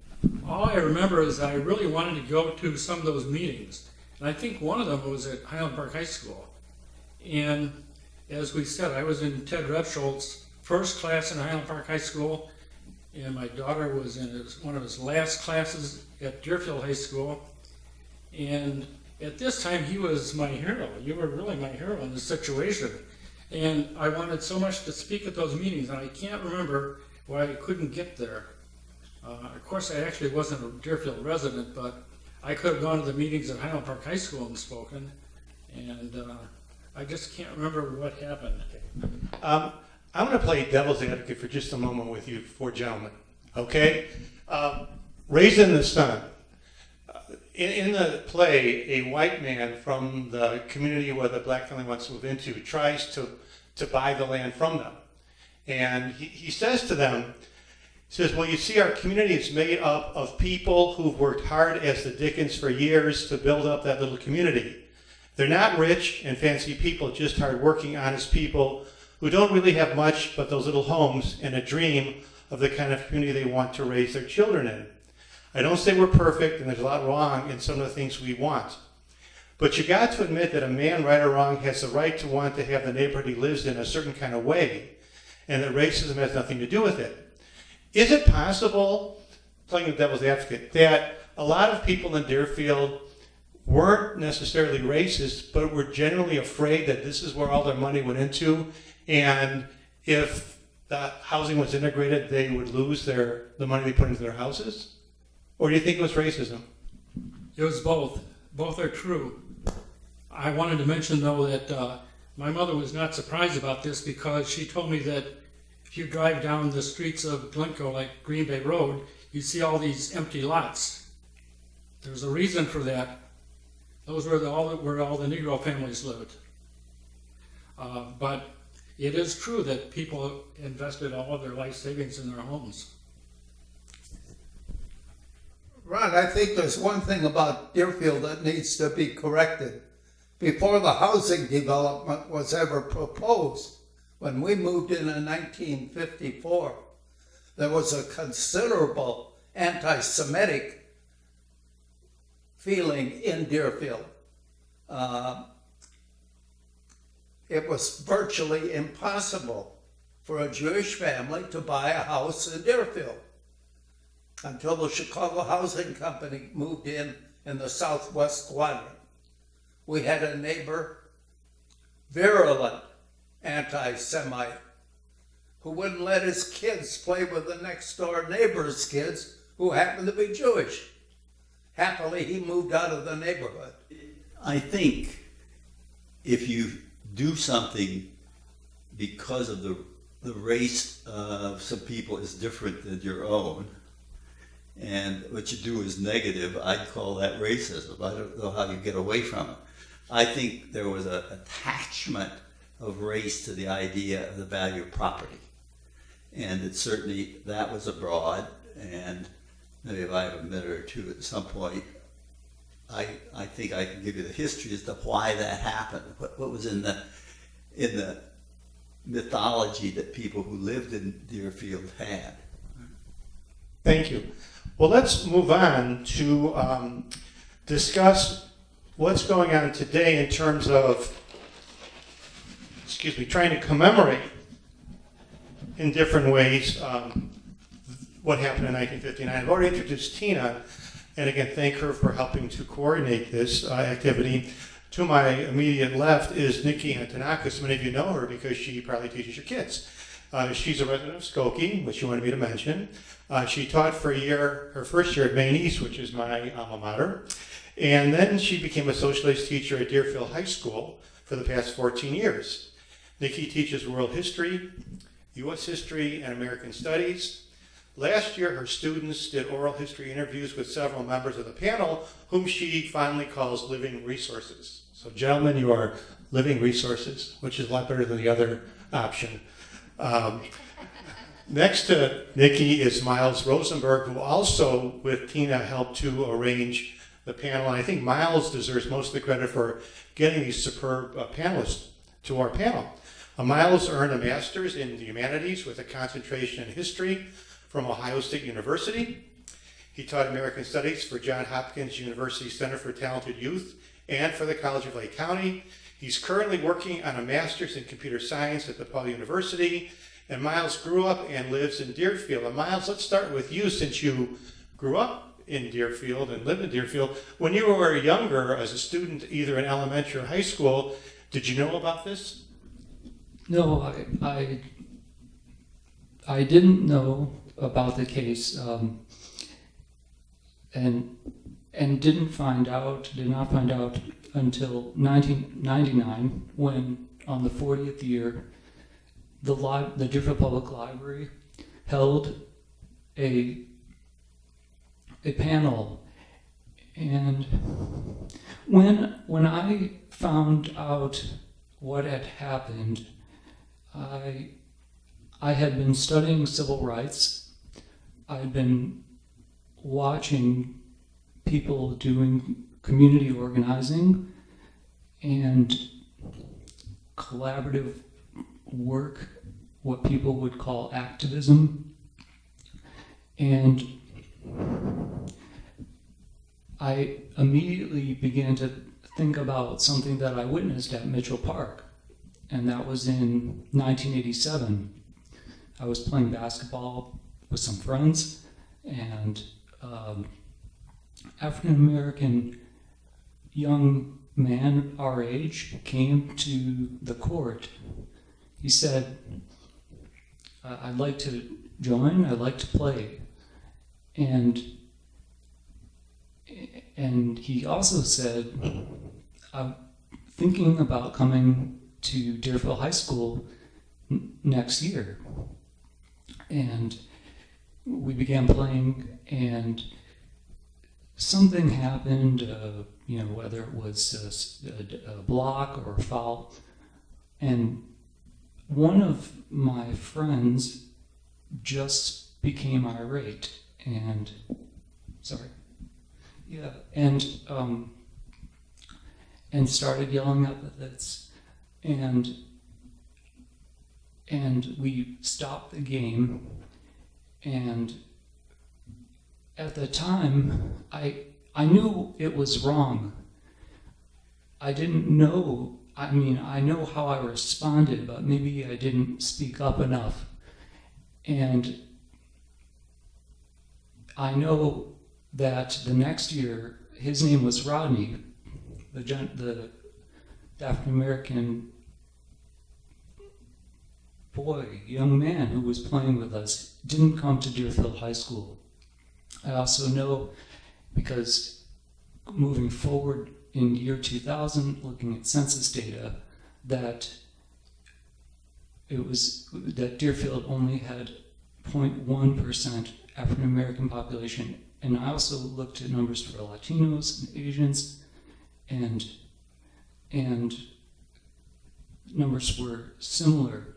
R: All I remember is I really wanted to go to some of those meetings. And I think one of them was at Highland Park High School. And as we said, I was in Ted Repsholdt's first class in Highland Park High School, and my daughter was in one of his last classes at Deerfield High School. And at this time, he was my hero. You were really my hero in this situation. And I wanted so much to speak at those meetings, and I can't remember why I couldn't get there. Of course, I actually wasn't a Deerfield resident, but I could have gone to the meetings at Highland Park High School and spoken, and I just can't remember what happened.
A: I'm going to play devil's advocate for just a moment with you four gentlemen, okay? Raised in the Sun. In the play, a white man from the community where the black family wants to move into tries to buy the land from them. And he says to them, he says, well, you see, our community is made up of people who've worked hard as the Dickens for years to build up that little community. They're not rich and fancy people, just hard-working, honest people who don't really have much but those little homes and a dream of the kind of community they want to raise their children in. I don't say we're perfect, and there's a lot wrong in some of the things we want. But you got to admit that a man, right or wrong, has the right to want to have the neighborhood he lives in a certain kind of way, and that racism has nothing to do with it. Is it possible, playing the devil's advocate, that a lot of people in Deerfield weren't necessarily racist, but were generally afraid that this is where all their money went into, and if the housing was integrated, they would lose the money they put into their houses? Or do you think it was racism?
R: It was both. Both are true. I wanted to mention, though, that my mother was not surprised about this because she told me that if you drive down the streets of Glencoe, like Green Bay Road, you see all these empty lots. There's a reason for that. Those were where all the Negro families lived. But it is true that people invested all of their life savings in their homes.
Q: Ron, I think there's one thing about Deerfield that needs to be corrected. Before the housing development was ever proposed, when we moved in 1954, there was a considerable anti-Semitic feeling in Deerfield. It was virtually impossible for a Jewish family to buy a house in Deerfield until the Chicago Housing Company moved in the southwest quadrant. We had a neighbor, virulent anti-Semite, who wouldn't let his kids play with the next door neighbor's kids who happened to be Jewish. Happily, he moved out of the neighborhood.
O: I think if you do something because of the race of some people is different than your own, and what you do is negative, I'd call that racism. I don't know how you get away from it. I think there was an attachment of race to the idea of the value of property. And it certainly, that was abroad, and maybe if I have a minute or two at some point, I think I can give you the history as to why that happened. What was in the mythology that people who lived in Deerfield had.
A: Thank you. Well, let's move on to discuss what's going on today in terms of, trying to commemorate in different ways what happened in 1959. I've already introduced Tina, and again, thank her for helping to coordinate this activity. To my immediate left is Niki Antonakos. Many of you know her because she probably teaches your kids. She's a resident of Skokie, which you wanted me to mention. She taught for a year, her first year at Maine East, which is my alma mater. And then she became a socialized teacher at Deerfield High School for the past 14 years. Niki teaches world history, U.S. history, and American studies. Last year, her students did oral history interviews with several members of the panel, whom she fondly calls living resources. So gentlemen, you are living resources, which is a lot better than the other option. Next to Niki is Miles Rosenberg, who also, with Tina, helped to arrange the panel. And I think Miles deserves most of the credit for getting these superb panelists to our panel. Miles earned a master's in the humanities with a concentration in history from Ohio State University. He taught American Studies for Johns Hopkins University Center for Talented Youth and for the College of Lake County. He's currently working on a master's in computer science at DePaul University. And Miles grew up and lives in Deerfield. And Miles, let's start with you, since you grew up in Deerfield and lived in Deerfield. When you were younger, as a student, either in elementary or high school, did you know about this?
S: No, I didn't know about the case, and did not find out until 1999, when on the 40th year, the Deerfield Public Library held a panel, and when I found out what had happened, I had been studying civil rights. I had been watching people doing community organizing and collaborative work, what people would call activism. And I immediately began to think about something that I witnessed at Mitchell Park, and that was in 1987. I was playing basketball with some friends, and African-American young man our age came to the court. He said, I'd like to join, I'd like to play. And he also said, I'm thinking about coming to Deerfield High School next year. And we began playing, and something happened, whether it was a block or a foul. And one of my friends just became irate and started yelling epithets, and we stopped the game. And at the time, I knew it was wrong. I didn't know. I know how I responded, but maybe I didn't speak up enough. And I know that the next year, his name was Rodney, the African-American boy, young man who was playing with us, didn't come to Deerfield High School. I also know, because moving forward in year 2000, looking at census data, that Deerfield only had 0.1% African American population, and I also looked at numbers for Latinos and Asians, and numbers were similar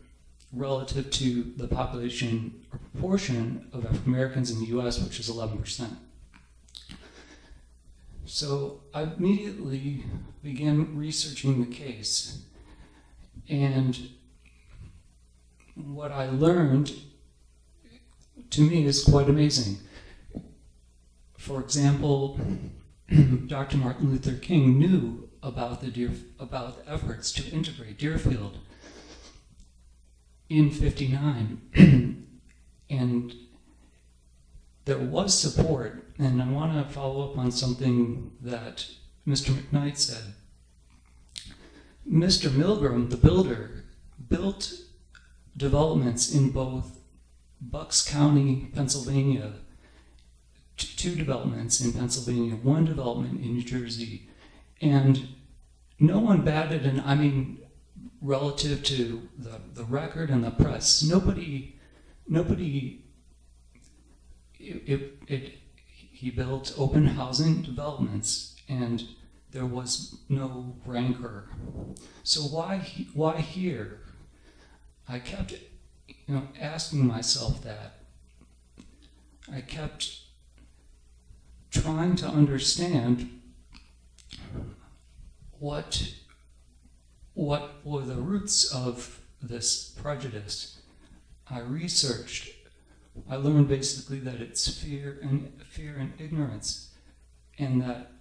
S: relative to the population or proportion of African Americans in the U.S., which is 11%. So I immediately began researching the case, and what I learned, to me, is quite amazing. For example, Dr. Martin Luther King knew about the efforts to integrate Deerfield in '59, and there was support. And I want to follow up on something that Mr. McKnight said. Mr. Milgram, the builder, built developments in both Bucks County, Pennsylvania, two developments in Pennsylvania, one development in New Jersey, and no one batted an eye. Relative to the record and the press, he built open housing developments, and there was no rancor. So why here? I kept asking myself that. I kept trying to understand what were the roots of this prejudice. I researched. I learned basically that it's fear and ignorance, and that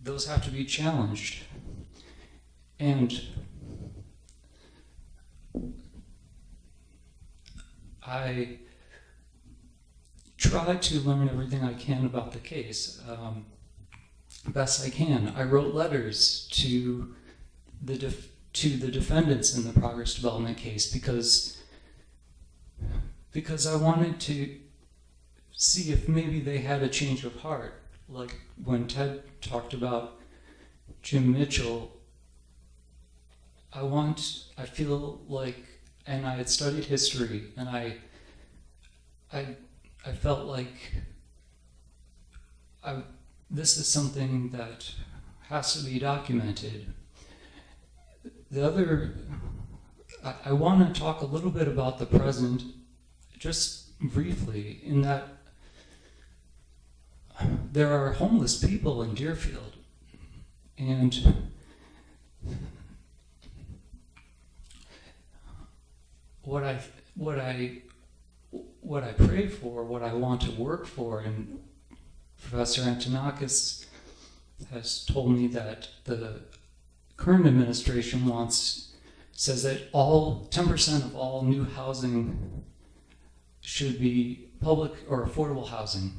S: those have to be challenged. And I tried to learn everything I can about the case, best I can. I wrote letters to the defendants in the progress development case because I wanted to see if maybe they had a change of heart. Like when Ted talked about Jim Mitchell, I feel like, and I had studied history, and I felt like this is something that has to be documented. I want to talk a little bit about the present just briefly, in that there are homeless people in Deerfield, and what I pray for, what I want to work for, and Professor Antonakos has told me that the current administration says that 10% of all new housing should be public or affordable housing.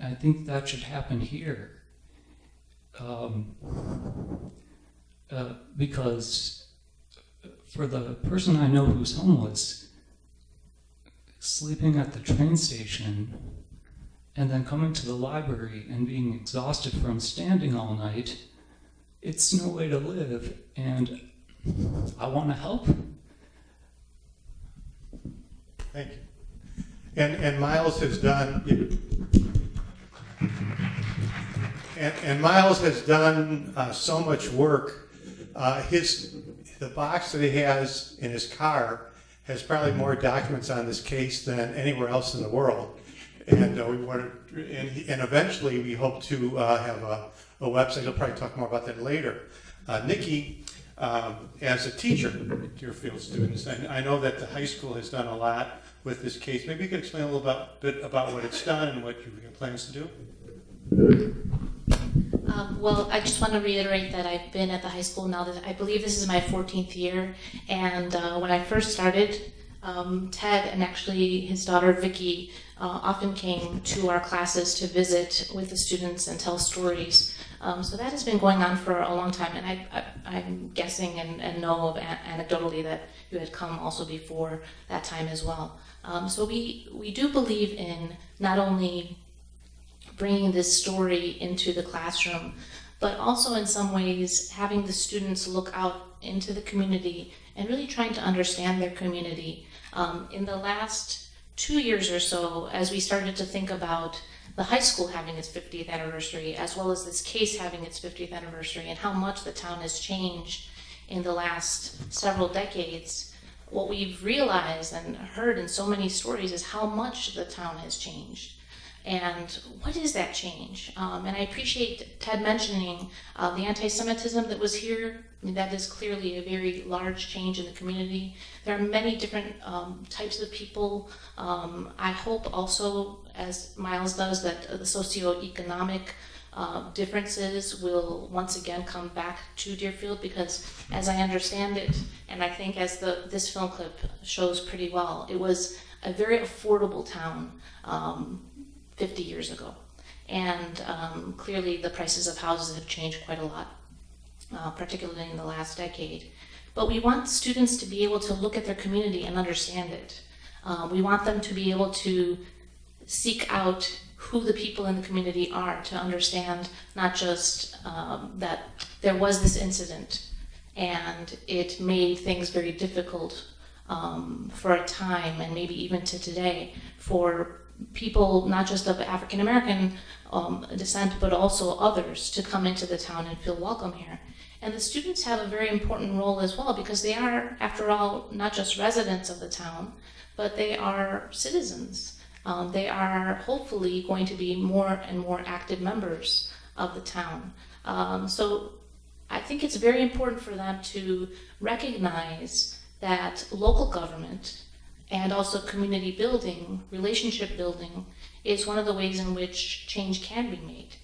S: I think that should happen here, because for the person I know who's homeless, sleeping at the train station and then coming to the library and being exhausted from standing all night, it's no way to live, and I want to help.
A: Thank you. And Miles has done, Miles has done so much work. The box that he has in his car has probably more documents on this case than anywhere else in the world. And and eventually we hope to have a website. He'll probably talk more about that later. Niki, as a teacher at Deerfield students, and I know that the high school has done a lot with this case. Maybe you could explain a little bit about what it's done and what your plans to do?
T: Well, I just want to reiterate that I've been at the high school now that I believe this is my 14th year. And when I first started, Ted and actually his daughter Vicky often came to our classes to visit with the students and tell stories. So that has been going on for a long time, and I'm guessing and know of anecdotally that you had come also before that time as well. So we do believe in not only bringing this story into the classroom, but also in some ways having the students look out into the community and really trying to understand their community. In the last 2 years or so, as we started to think about the high school having its 50th anniversary, as well as this case having its 50th anniversary, and how much the town has changed in the last several decades, what we've realized and heard in so many stories is how much the town has changed. And what is that change? And I appreciate Ted mentioning the anti-Semitism that was here. I mean, that is clearly a very large change in the community. There are many different types of people. I hope also, as Miles does, that the socioeconomic differences will once again come back to Deerfield, because as I understand it, and I think as this film clip shows pretty well, it was a very affordable town 50 years ago. And clearly the prices of houses have changed quite a lot, particularly in the last decade. But we want students to be able to look at their community and understand it. We want them to be able to seek out who the people in the community are, to understand not just that there was this incident and it made things very difficult for a time, and maybe even to today, for people not just of African American descent, but also others to come into the town and feel welcome here. And the students have a very important role as well, because they are, after all, not just residents of the town, but they are citizens. They are hopefully going to be more and more active members of the town. So I think it's very important for them to recognize that local government and also community building, relationship building, is one of the ways in which change can be made.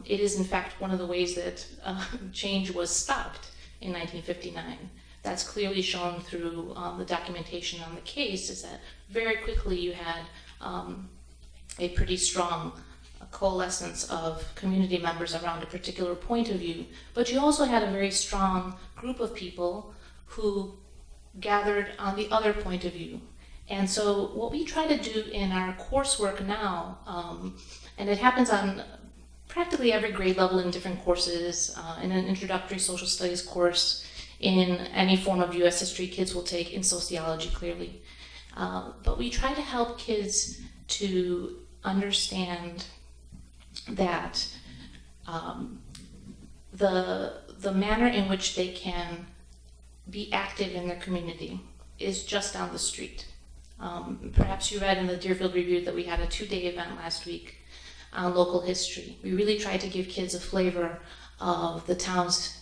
T: It is in fact one of the ways that change was stopped in 1959. That's clearly shown through the documentation on the case, is that very quickly you had a pretty strong coalescence of community members around a particular point of view, but you also had a very strong group of people who gathered on the other point of view. And so what we try to do in our coursework now, and it happens on practically every grade level in different courses, in an introductory social studies course, in any form of US history kids will take, in sociology clearly. But we try to help kids to understand that the manner in which they can be active in their community is just down the street. Perhaps you read in the Deerfield Review that we had a 2-day event last week on local history. We really tried to give kids a flavor of the town's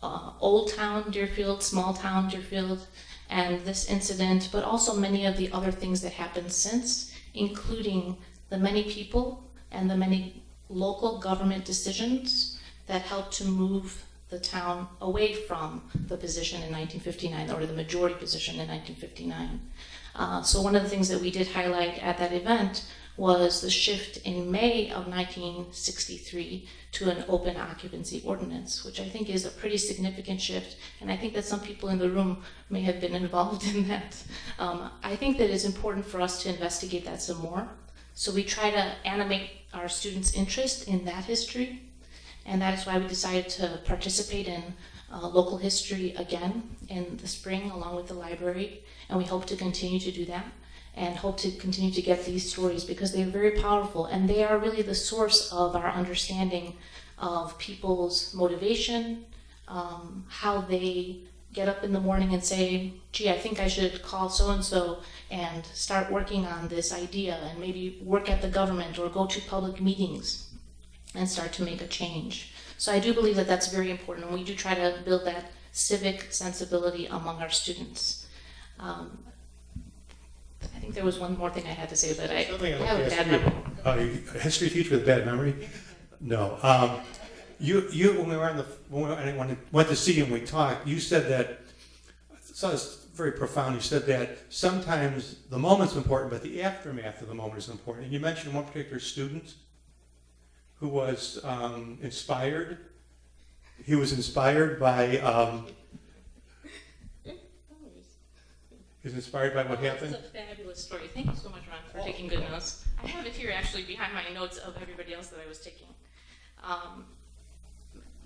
T: old town Deerfield, small town Deerfield, and this incident, but also many of the other things that happened since, including the many people and the many local government decisions that helped to move the town away from the position in 1959, or the majority position in 1959. So one of the things that we did highlight at that event was the shift in May of 1963 to an open occupancy ordinance, which I think is a pretty significant shift, and I think that some people in the room may have been involved in that. I think that it's important for us to investigate that some more. So we try to animate our students' interest in that history, and that is why we decided to participate in local history again in the spring along with the library, and we hope to continue to do that and hope to continue to get these stories because they are very powerful and they are really the source of our understanding of people's motivation, how they get up in the morning and say, gee, I think I should call so-and-so and start working on this idea and maybe work at the government or go to public meetings and start to make a change. So I do believe that that's very important, and we do try to build that civic sensibility among our students. I think there was one more thing I had to say, but I have a bad memory.
A: A history teacher with a bad memory? No. You when we were when I went to see you and we talked, you said that, I thought it was very profound, you said that sometimes the moment's important, but the aftermath of the moment is important. And you mentioned one particular student who was inspired. He was inspired by He was inspired by what happened?
T: It's a fabulous story. Thank you so much, Ron, for taking good notes. I have it here actually behind my notes of everybody else that I was taking.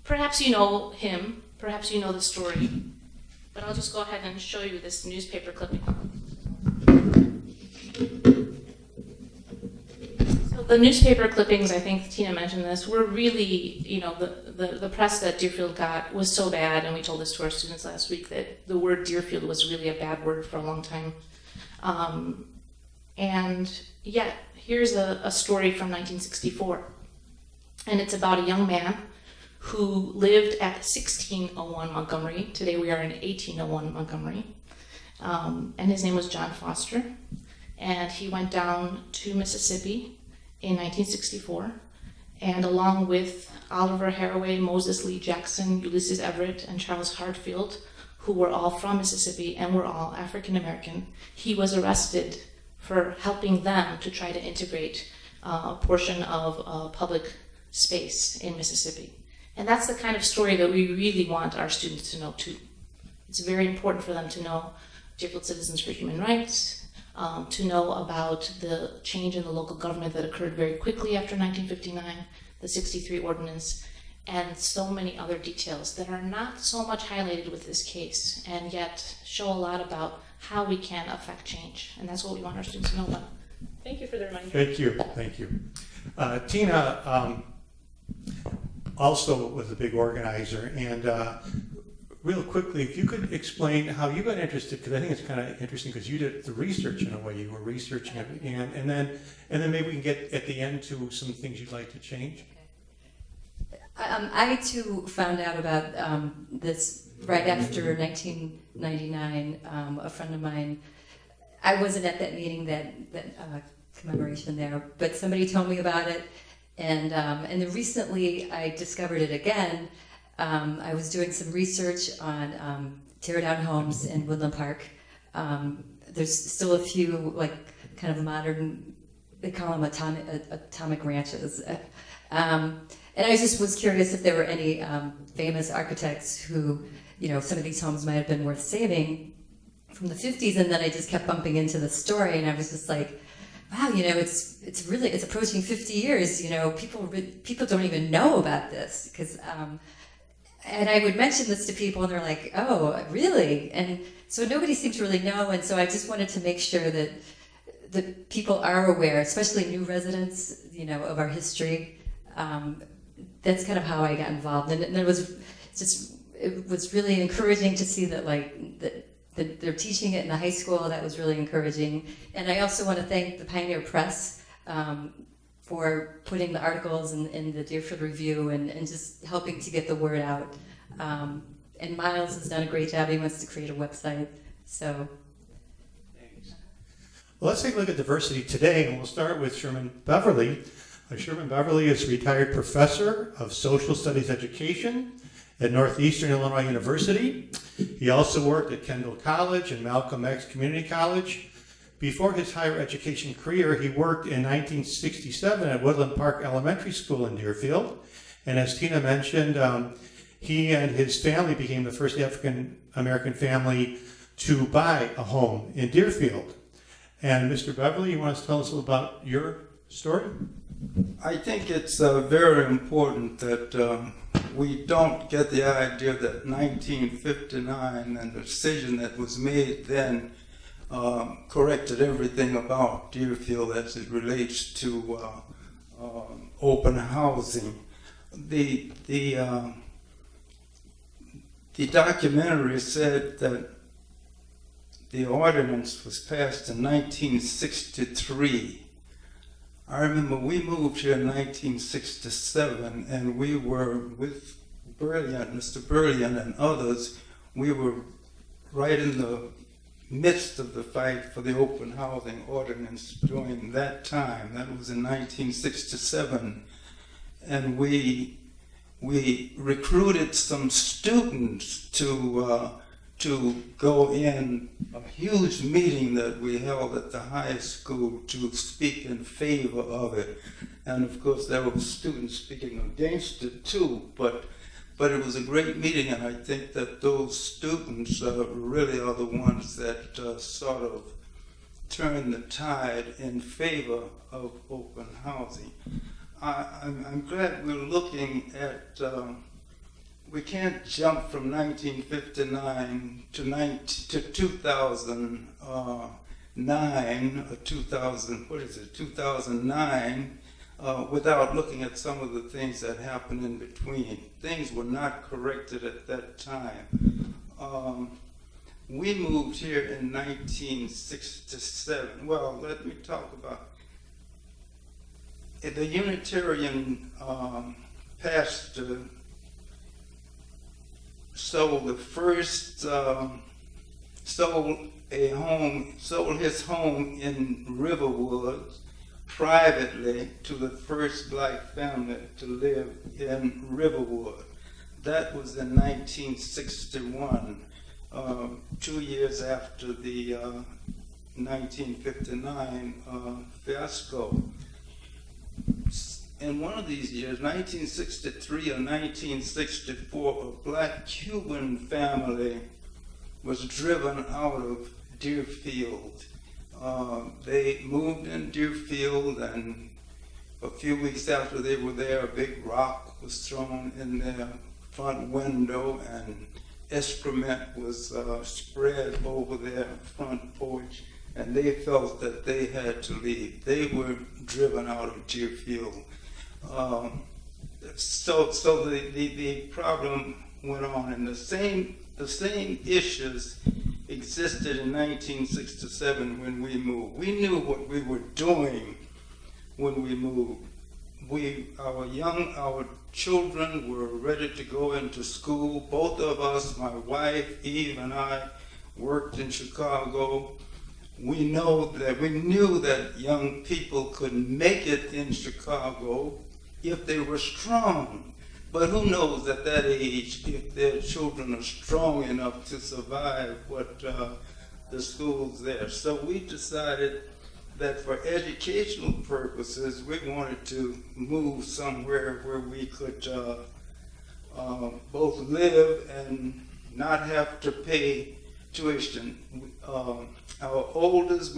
T: Perhaps you know him, perhaps you know the story, but I'll just go ahead and show you this newspaper clipping. So the newspaper clippings, I think Tina mentioned this, were really, you know, the press that Deerfield got was so bad, and we told this to our students last week, that the word Deerfield was really a bad word for a long time. And yet, here's a story from 1964, and it's about a young man who lived at 1601 Montgomery. Today we are in 1801 Montgomery. And his name was John Foster. And he went down to Mississippi in 1964. And along with Oliver Haraway, Moses Lee Jackson, Ulysses Everett, and Charles Hartfield, who were all from Mississippi and were all African American, he was arrested for helping them to try to integrate a portion of public space in Mississippi. And that's the kind of story that we really want our students to know too. It's very important for them to know Deerfield Citizens for Human Rights, to know about the change in the local government that occurred very quickly after 1959, the 63 ordinance, and so many other details that are not so much highlighted with this case, and yet show a lot about how we can affect change. And that's what we want our students to know about. Thank you for the reminder.
A: Thank you, thank you. Tina also was a big organizer, and real quickly, if you could explain how you got interested, because I think it's kind of interesting, because you did the research in a way, you were researching it, and then maybe we can get at the end to some things you'd like to change.
B: I too found out about this right after 1999. A friend of mine, I wasn't at that meeting, that commemoration there, but somebody told me about it, and then recently I discovered it again. I was doing some research on tear down homes in Woodland Park. There's still a few like kind of modern, they call them atomic ranches. And I just was curious if there were any famous architects who, you know, some of these homes might have been worth saving from the 50s, and then I just kept bumping into the story, and I was just like, wow, you know, it's approaching 50 years, you know, people don't even know about this, because, and I would mention this to people, and they're like, oh, really? And so nobody seemed to really know, and so I just wanted to make sure that people are aware, especially new residents, you know, of our history. That's kind of how I got involved, and it was really encouraging to see that, like, that they're teaching it in the high school. That was really encouraging. And I also want to thank the Pioneer Press for putting the articles in the Deerfield Review and just helping to get the word out. And Miles has done a great job. He wants to create a website. So,
A: well, let's take a look at diversity today, and we'll start with Sherman Beverly. Sherman Beverly is a retired professor of social studies education at Northeastern Illinois University. He also worked at Kendall College and Malcolm X Community College. Before his higher education career, he worked in 1967 at Woodland Park Elementary School in Deerfield. And as Tina mentioned, he and his family became the first African-American family to buy a home in Deerfield. And Mr. Beverly, you want to tell us a little about your story?
U: I think it's very important that we don't get the idea that 1959 and the decision that was made then corrected everything about Deerfield as it relates to open housing. The documentary said that the ordinance was passed in 1963. I remember we moved here in 1967, and we were with Mr. Brilliant and others. We were right in the midst of the fight for the open housing ordinance during that time. That was in 1967. And we recruited some students to go in a huge meeting that we held at the high school to speak in favor of it. And of course there were students speaking against it too, but it was a great meeting, and I think that those students really are the ones that sort of turned the tide in favor of open housing. I'm glad we're looking at, we can't jump from 1959 to 2009, or 2009, without looking at some of the things that happened in between. Things were not corrected at that time. We moved here in 1967. Well, let me talk about the Unitarian pastor sold his home in Riverwood privately to the first black family to live in Riverwood. That was in 1961, 2 years after the 1959 fiasco. In one of these years, 1963 or 1964, a black Cuban family was driven out of Deerfield. They moved in Deerfield, and a few weeks after they were there, a big rock was thrown in their front window, and excrement was spread over their front porch, and they felt that they had to leave. They were driven out of Deerfield. So the problem went on, and the same issues existed in 1967 when we moved. We knew what we were doing when we moved. Our children were ready to go into school. Both of us, my wife, Eve, and I, worked in Chicago. We knew that young people could make it in Chicago if they were strong. But who knows at that age if their children are strong enough to survive what the schools there. So we decided that for educational purposes, we wanted to move somewhere where we could both live and not have to pay tuition. Our oldest,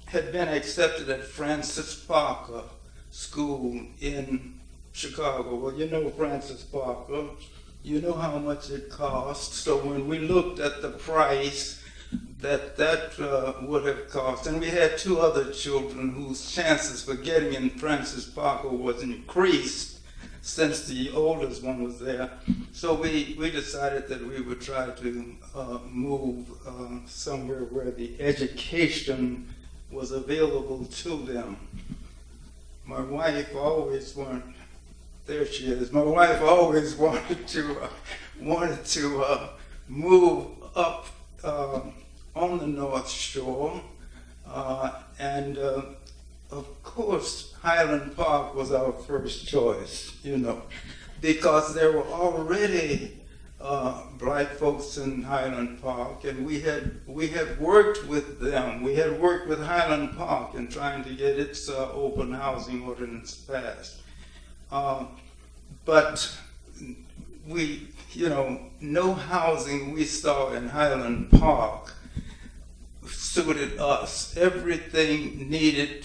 U: had been accepted at Francis Parker School in Chicago. Well, you know Francis Parker. You know how much it cost. So when we looked at the price that would have cost, and we had two other children whose chances for getting in Francis Parker was increased. since the oldest one was there. So we decided that we would try to move somewhere where the education was available to them. My wife always wanted, there she is, my wife always wanted to move up on the North Shore, and of course Highland Park was our first choice, you know, because there were already black folks in Highland Park, and we had worked with them. We had worked with Highland Park in trying to get its open housing ordinance passed. But we, you know, no housing we saw in Highland Park suited us. Everything needed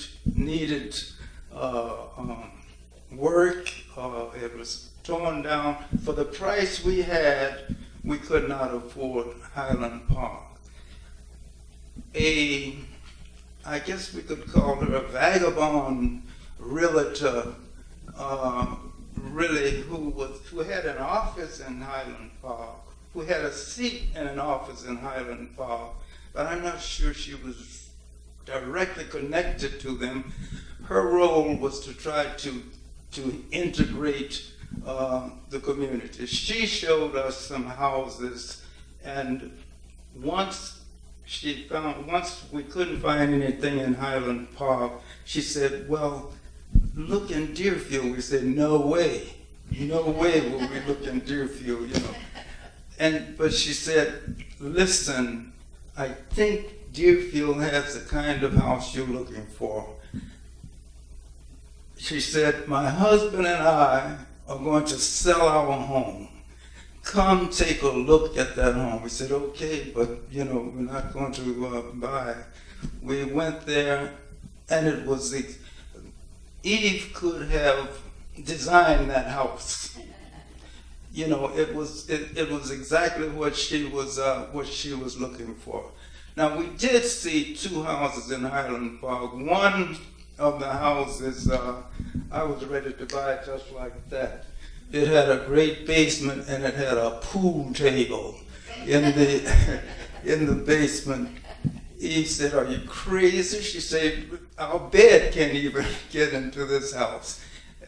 U: work. It was torn down. For the price we had, we could not afford Highland Park. I guess we could call her a vagabond realtor, really, who had an office in Highland Park, who had a seat in an office in Highland Park, but I'm not sure she was directly connected to them. Her role was to try to integrate the community. She showed us some houses, and once we couldn't find anything in Highland Park, she said, well, look in Deerfield. We said, no way will we look in Deerfield, you know. But she said, listen, I think Deerfield has the kind of house you're looking for. She said, my husband and I are going to sell our home. Come take a look at that home. We said, okay, but you know, we're not going to buy. We went there, and it was Eve could have designed that house. You know, it was exactly what she was looking for. Now we did see two houses in Highland Park. One of the houses, I was ready to buy just like that. It had a great basement, and it had a pool table in the basement. Eve said, are you crazy? She said, our bed can't even get into this house.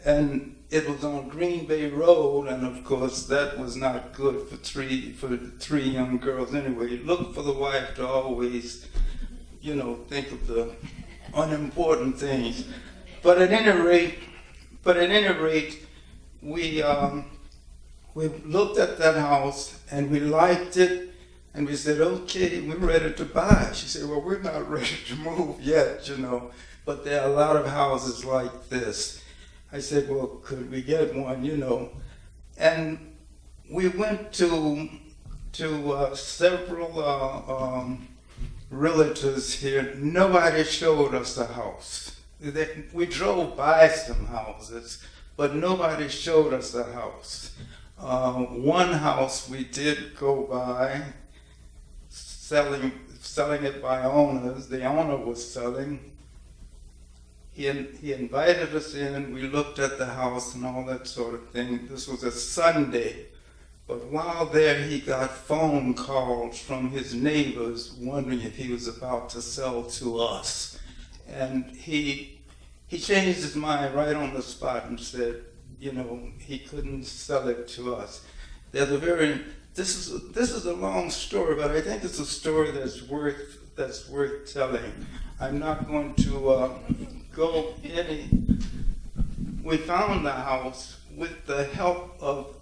U: And it was on Green Bay Road, and of course that was not good for three young girls anyway. Look for the wife to always, you know, think of the unimportant things. But at any rate, we looked at that house, and we liked it. And we said, okay, we're ready to buy. She said, well, we're not ready to move yet, you know, but there are a lot of houses like this. I said, well, could we get one, you know? And we went to several realtors here. Nobody showed us a house. We drove by some houses, but nobody showed us a house. One house we did go by, selling it by owners. The owner was selling. He invited us in. We looked at the house and all that sort of thing. This was a Sunday. But while there, he got phone calls from his neighbors wondering if he was about to sell to us. And he changed his mind right on the spot and said, you know, he couldn't sell it to us. This is a long story, but I think it's a story that's worth telling. I'm not going to go any. We found the house with the help of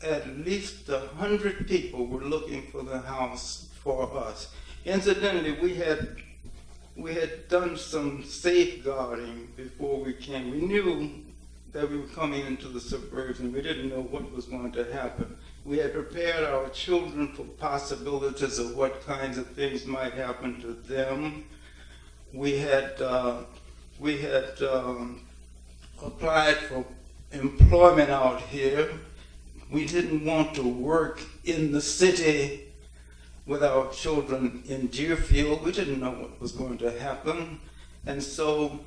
U: at least 100 people were looking for the house for us. Incidentally, we had done some safeguarding before we came. We knew that we were coming into the suburbs, and we didn't know what was going to happen. We had prepared our children for possibilities of what kinds of things might happen to them. We had applied for employment out here. We didn't want to work in the city with our children in Deerfield. We didn't know what was going to happen. And so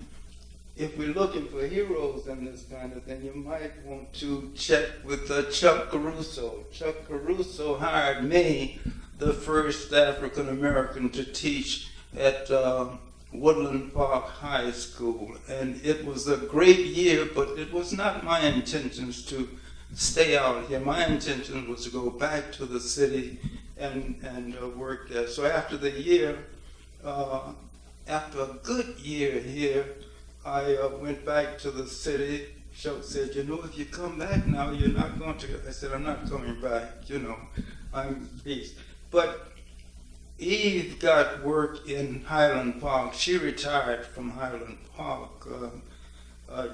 U: if we're looking for heroes in this kind of thing, you might want to check with Chuck Caruso. Chuck Caruso hired me, the first African American, to teach at Woodland Park High School. And it was a great year, but it was not my intentions to stay out here. My intention was to go back to the city and work there. So after the year, after a good year here, I went back to the city. Schultz said, you know, if you come back now, you're not going to. I said, I'm not coming back, you know, I'm peace. But Eve got work in Highland Park. She retired from Highland Park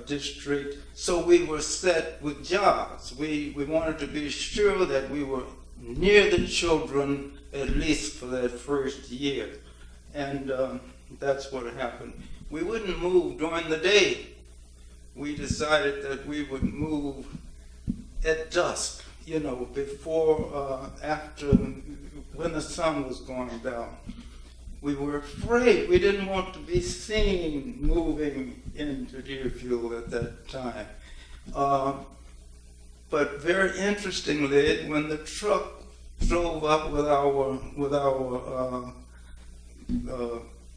U: district. So we were set with jobs. We wanted to be sure that we were near the children, at least for that first year. And that's what happened. We wouldn't move during the day. We decided that we would move at dusk, you know, before, after, when the sun was going down. We were afraid. We didn't want to be seen moving into Deerfield at that time. But very interestingly, when the truck drove up with our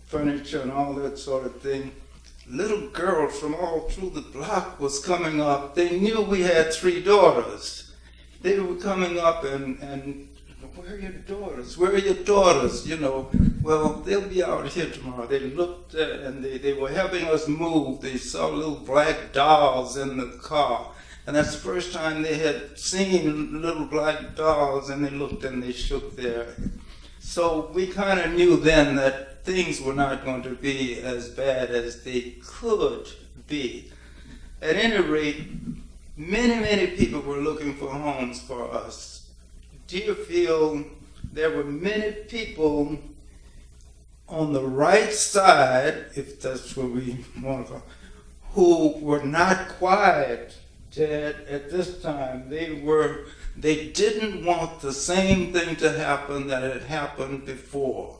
U: furniture and all that sort of thing, little girls from all through the block was coming up. They knew we had 3 daughters. They were coming up and where are your daughters? Where are your daughters? You know, well, they'll be out here tomorrow. They looked at, and they were helping us move. They saw little black dolls in the car. And that's the first time they had seen little black dolls, and they looked and they shook their. So we kind of knew then that things were not going to be as bad as they could be. At any rate, many people were looking for homes for us. Deerfield, there were many people on the right side, if that's what we want to call, who were not quiet at this time. They didn't want the same thing to happen that had happened before.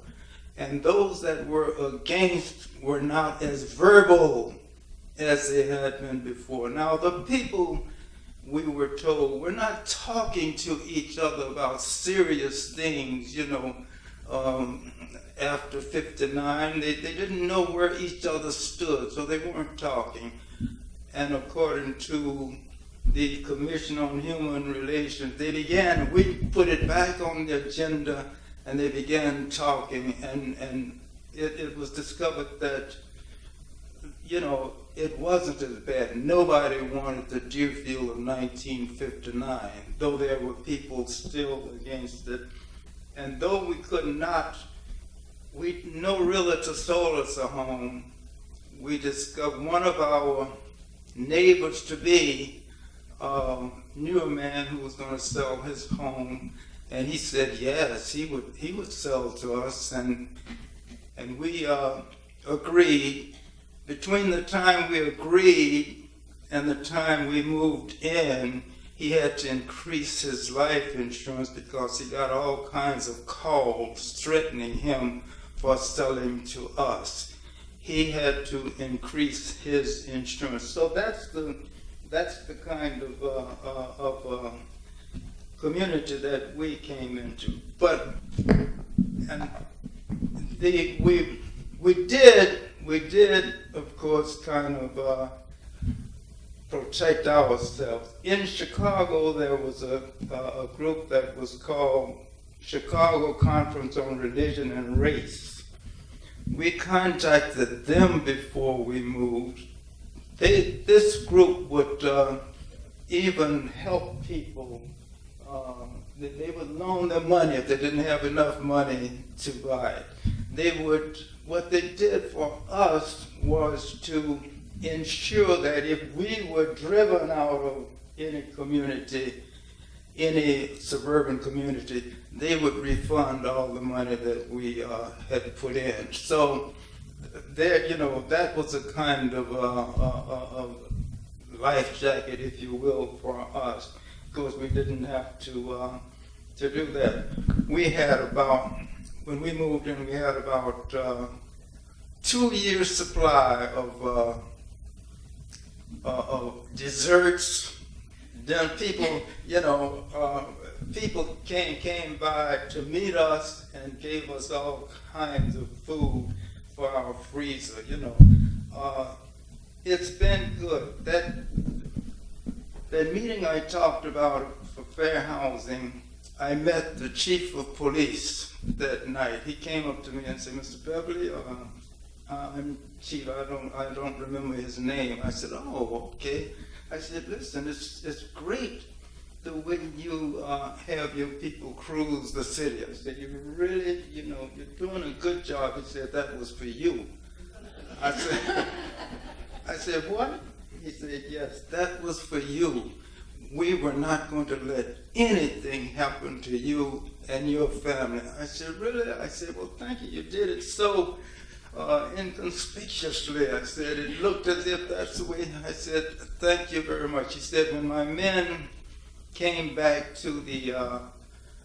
U: And those that were against were not as verbal as they had been before. Now, the people, we were told, we're not talking to each other about serious things, you know. After 59, they didn't know where each other stood, so they weren't talking. And according to the Commission on Human Relations, we put it back on the agenda, and they began talking, and it was discovered that, you know, it wasn't as bad. Nobody wanted the Deerfield of 1959, though there were people still against it. And though we could not, no realtor sold us a home, we discovered one of our neighbors to be knew a man who was going to sell his home, and he said yes, he would sell to us, and we agreed. Between the time we agreed and the time we moved in, he had to increase his life insurance because he got all kinds of calls threatening him for selling to us. He had to increase his insurance. So that's the kind of community that we came into. But we did, of course, kind of protect ourselves. In Chicago, there was a group that was called Chicago Conference on Religion and Race. We contacted them before we moved. This group would even help people. They would loan them money if they didn't have enough money to buy it. What they did for us was to ensure that if we were driven out of any community, any suburban community, they would refund all the money that we had put in. So there, you know, that was a kind of life jacket, if you will, for us, because we didn't have to do that. We had when we moved in, we had about 2 years supply desserts. Then people, people came by to meet us and gave us all kinds of food for our freezer, It's been good. That meeting I talked about for fair housing, I met the chief of police that night. He came up to me and said, "Mr. Beverly, I'm chief. I don't remember his name." I said, "Oh, okay." I said, "Listen, it's great the way you have your people cruise the city." I said, "You really, you're doing a good job." He said, "That was for you." I said, "What?" He said, "Yes, that was for you. We were not going to let anything happen to you and your family." I said, "Really?" I said, "Well, thank you. You did it so inconspicuously." I said, "It looked as if that's the way." I said, "Thank you very much." He said, "When my men came back to the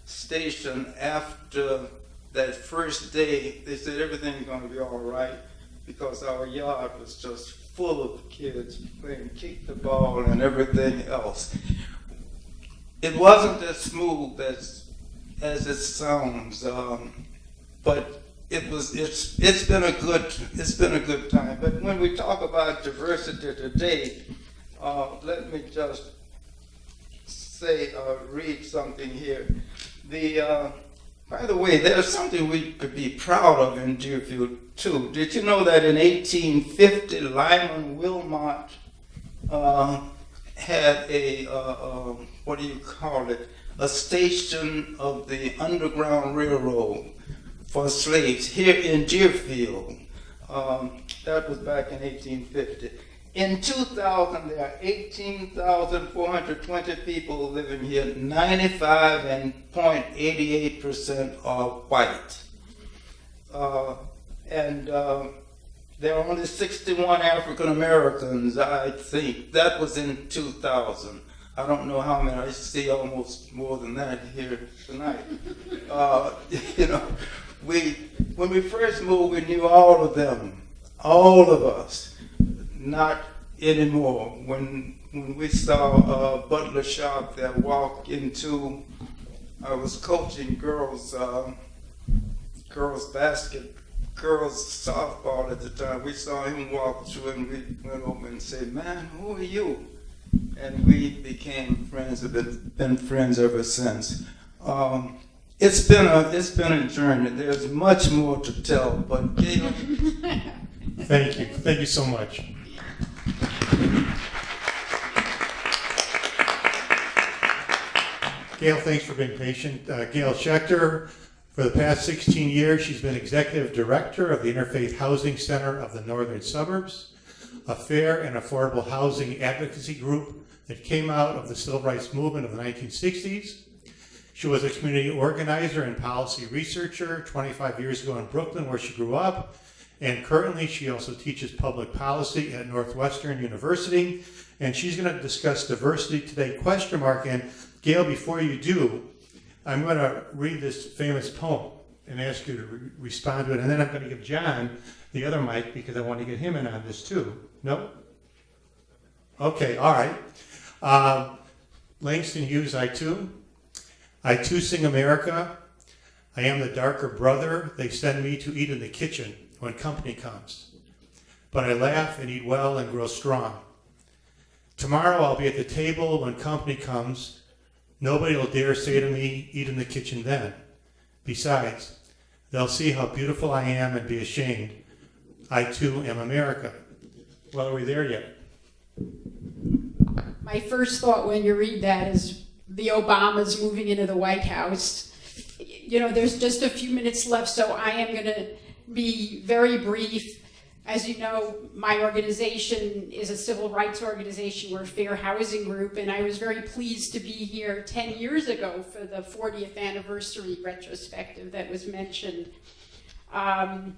U: station after that first day, they said everything's going to be all right because our yard was just full of kids playing kick the ball and everything else." It wasn't as smooth as it sounds, but it's been a good time. But when we talk about diversity today, let me just say, read something here. By the way, there's something we could be proud of in Deerfield too. Did you know that in 1850, Lyman Wilmot had a station of the Underground Railroad for slaves here in Deerfield. That was back in 1850. In 2000, there are 18,420 people living here. 95.88% are white. There are only 61 African Americans, I think. That was in 2000. I don't know how many. I see almost more than that here tonight. When we first moved, we knew all of them, all of us. Not anymore. When we saw Butler Sharp there walk into, I was coaching girls softball at the time. We saw him walk through and we went over and said, "Man, who are you?" And we became friends, have been friends ever since. It's been a journey. There's much more to tell, but Gail.
A: Thank you so much. Gail, thanks for being patient. Gail Schechter, for the past 16 years, she's been executive director of the Interfaith Housing Center of the Northern Suburbs, a fair and affordable housing advocacy group that came out of the civil rights movement of the 1960s. She was a community organizer and policy researcher 25 years ago in Brooklyn, where she grew up. And currently, she also teaches public policy at Northwestern University. And she's going to discuss diversity today, question mark. And Gail, before you do, I'm going to read this famous poem and ask you to respond to it. And then I'm going to give John the other mic because I want to get him in on this too. No? Okay, all right. Langston Hughes, I too sing America. I am the darker brother they send me to eat in the kitchen when company comes. But I laugh and eat well and grow strong. Tomorrow I'll be at the table when company comes. Nobody will dare say to me, eat in the kitchen then. Besides, they'll see how beautiful I am and be ashamed. I too am America. Well, are we there yet?
C: My first thought when you read that is the Obamas moving into the White House. There's just a few minutes left, so I am going to be very brief. As you know, my organization is a civil rights organization. We're a fair housing group, and I was very pleased to be here 10 years ago for the 40th anniversary retrospective that was mentioned. I'll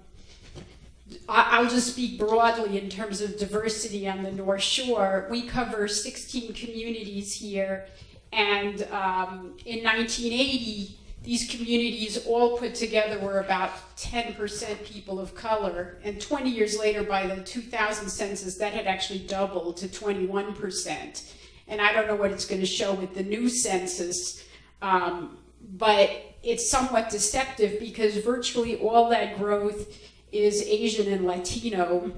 C: just speak broadly in terms of diversity on the North Shore. We cover 16 communities here, and in 1980, these communities all put together were about 10% people of color. And 20 years later, by the 2000 census, that had actually doubled to 21%. And I don't know what it's going to show with the new census, but it's somewhat deceptive because virtually all that growth is Asian and Latino.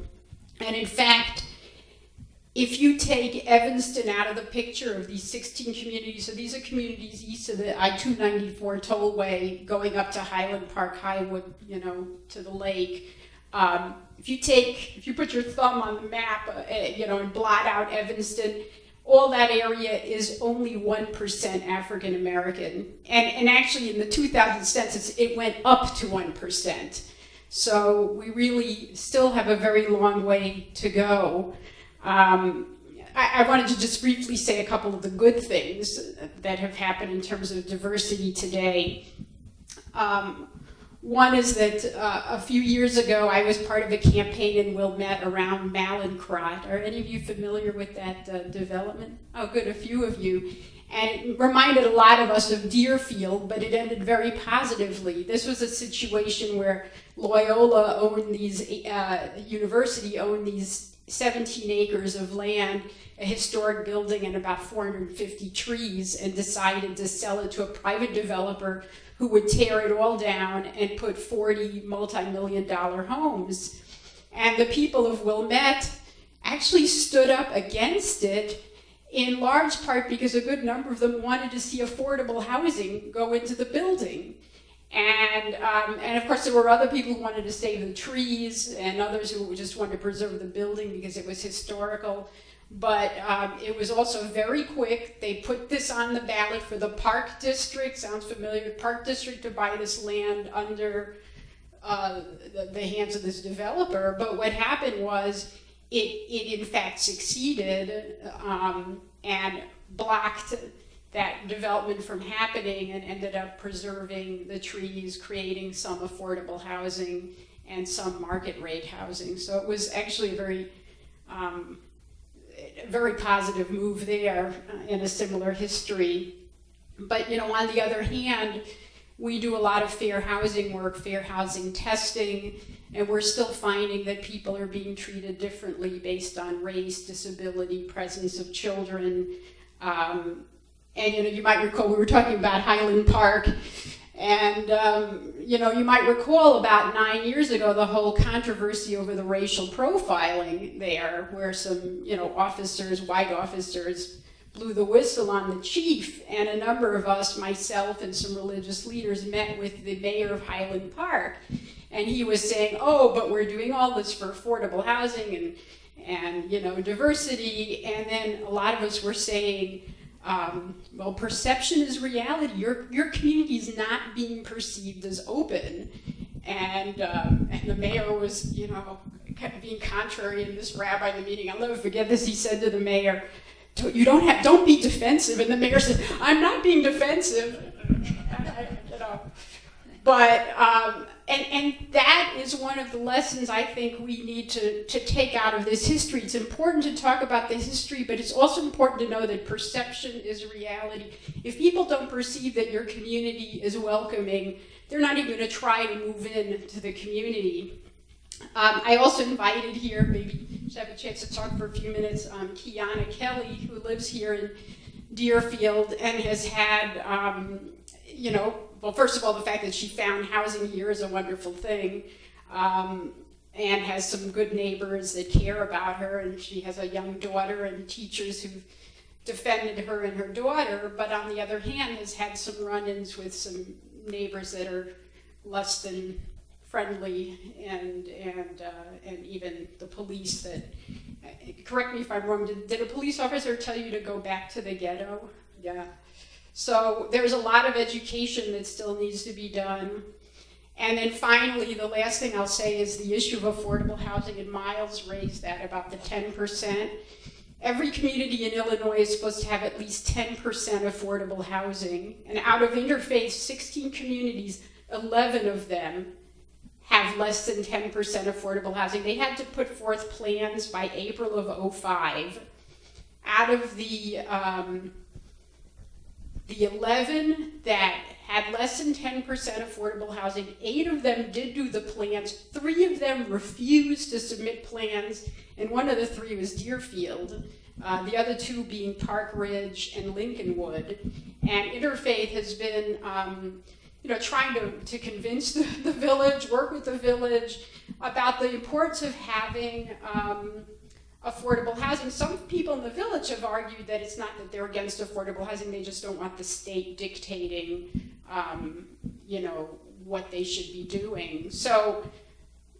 C: And in fact, if you take Evanston out of the picture of these 16 communities, so these are communities east of the I-294 tollway going up to Highland Park, Highwood, to the lake. If you put your thumb on the map, and blot out Evanston, all that area is only 1% African American. And actually in the 2000 census, it went up to 1%. So we really still have a very long way to go. I wanted to just briefly say a couple of the good things that have happened in terms of diversity today. One is that a few years ago, I was part of a campaign in Wilmette around Mallinckrodt. Are any of you familiar with that development? Oh, good, a few of you. And it reminded a lot of us of Deerfield, but it ended very positively. This was a situation where Loyola owned these, university owned these 17 acres of land, a historic building, and about 450 trees, and decided to sell it to a private developer who would tear it all down and put 40 multi-million-dollar homes. And the people of Wilmette actually stood up against it, in large part because a good number of them wanted to see affordable housing go into the building. And of course, there were other people who wanted to save the trees, and others who just wanted to preserve the building because it was historical. But it was also very quick. They put this on the ballot for the Park District. Sounds familiar? Park District to buy this land under the hands of this developer. But what happened was it in fact succeeded and blocked that development from happening and ended up preserving the trees, creating some affordable housing and some market rate housing. So it was actually a very positive move there in a similar history. But on the other hand, we do a lot of fair housing work, fair housing testing, and we're still finding that people are being treated differently based on race, disability, presence of children. And you might recall we were talking about Highland Park, and you might recall about 9 years ago the whole controversy over the racial profiling there, where some white officers, blew the whistle on the chief, and a number of us, myself and some religious leaders, met with the mayor of Highland Park, and he was saying, "Oh, but we're doing all this for affordable housing and diversity," and then a lot of us were saying, well, perception is reality. Your community is not being perceived as open, and the mayor was, being contrary. And this rabbi in the meeting, I'll never forget this. He said to the mayor, "Don't be defensive." And the mayor said, "I'm not being defensive." But and that is one of the lessons I think we need to take out of this history. It's important to talk about the history, but it's also important to know that perception is reality. If people don't perceive that your community is welcoming, they're not even going to try to move into the community. I also invited here, maybe just have a chance to talk for a few minutes, Kiana Kelly, who lives here in Deerfield and has had, well, first of all, the fact that she found housing here is a wonderful thing, and has some good neighbors that care about her, and she has a young daughter and teachers who've defended her and her daughter, but on the other hand has had some run-ins with some neighbors that are less than friendly, and even the police that, correct me if I'm wrong, did a police officer tell you to go back to the ghetto? Yeah. So there's a lot of education that still needs to be done. And then finally, the last thing I'll say is the issue of affordable housing, and Miles raised that about the 10%. Every community in Illinois is supposed to have at least 10% affordable housing. And out of interfaith 16 communities, 11 of them have less than 10% affordable housing. They had to put forth plans by April of 2005. Out of the 11 that had less than 10% affordable housing. 8 of them did do the plans. 3 of them refused to submit plans, and one of the 3 was Deerfield. The other 2 being Park Ridge and Lincolnwood. And Interfaith has been trying to convince the village, work with the village about the importance of having affordable housing. Some people in the village have argued that it's not that they're against affordable housing, they just don't want the state dictating, what they should be doing. So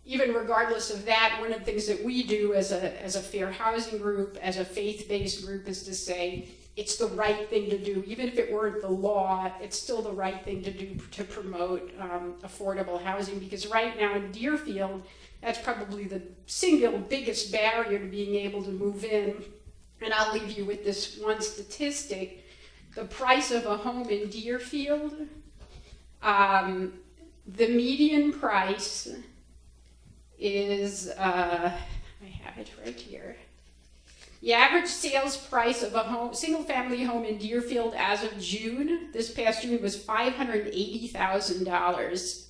C: even regardless of that, one of the things that we do as a fair housing group, as a faith-based group, is to say it's the right thing to do. Even if it weren't the law, it's still the right thing to do to promote affordable housing, because right now in Deerfield, that's probably the single biggest barrier to being able to move in. And I'll leave you with this one statistic. The price of a home in Deerfield, the median price is, I have it right here. The average sales price of a single-family home in Deerfield as of June, this past June, was $580,000.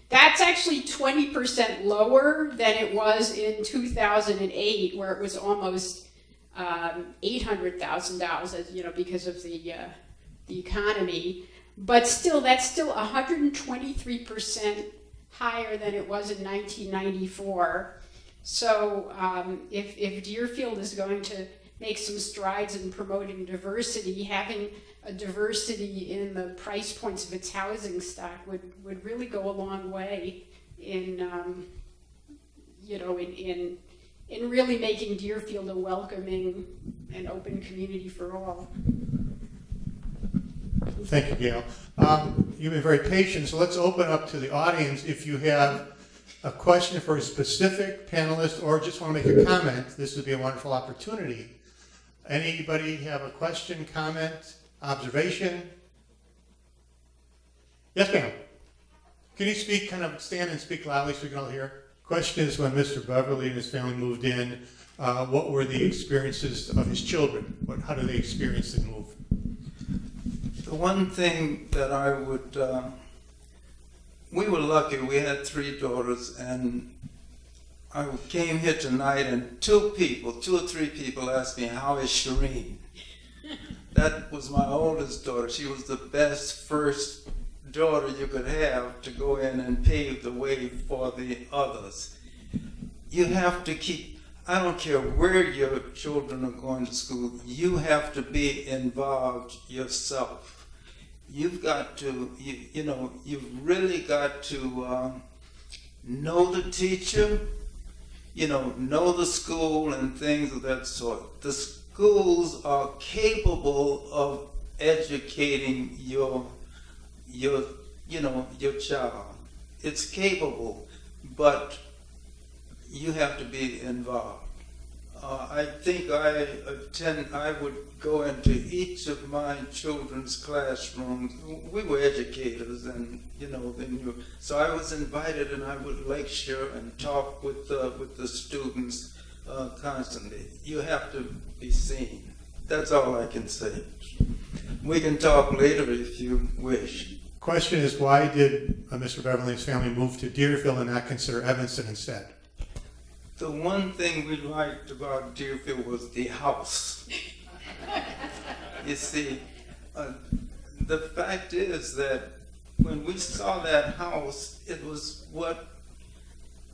C: That's actually 20% lower than it was in 2008, where it was almost $800,000, because of the economy. But still, that's still 123% higher than it was in 1994. So if Deerfield is going to make some strides in promoting diversity, having a diversity in the price points of its housing stock would really go a long way in in really making Deerfield a welcoming and open community for all.
A: Thank you, Gail. You've been very patient, so let's open up to the audience. If you have a question for a specific panelist or just want to make a comment, this would be a wonderful opportunity. Anybody have a question, comment, observation? Yes, ma'am. Can you speak, stand and speak loudly so we can all hear? Question is, when Mr. Beverly and his family moved in, what were the experiences of his children? How do they experience the move?
U: The one thing that I would, we were lucky, we had 3 daughters, and I came here tonight and 2 or 3 people asked me, how is Shireen? That was my oldest daughter. She was the best first daughter you could have to go in and pave the way for the others. You have to keep, I don't care where your children are going to school, you have to be involved yourself. You've got to, you've really got to know the teacher, know the school and things of that sort. The schools are capable of educating your child. It's capable, but you have to be involved. I think I would go into each of my children's classrooms. We were educators, and so I was invited, and I would lecture and talk with the students constantly. You have to be seen. That's all I can say. We can talk later if you wish.
A: Question is, why did Mr. Beverly and his family move to Deerfield and not consider Evanston instead?
U: The one thing we liked about Deerfield was the house. You see, the fact is that when we saw that house, it was what,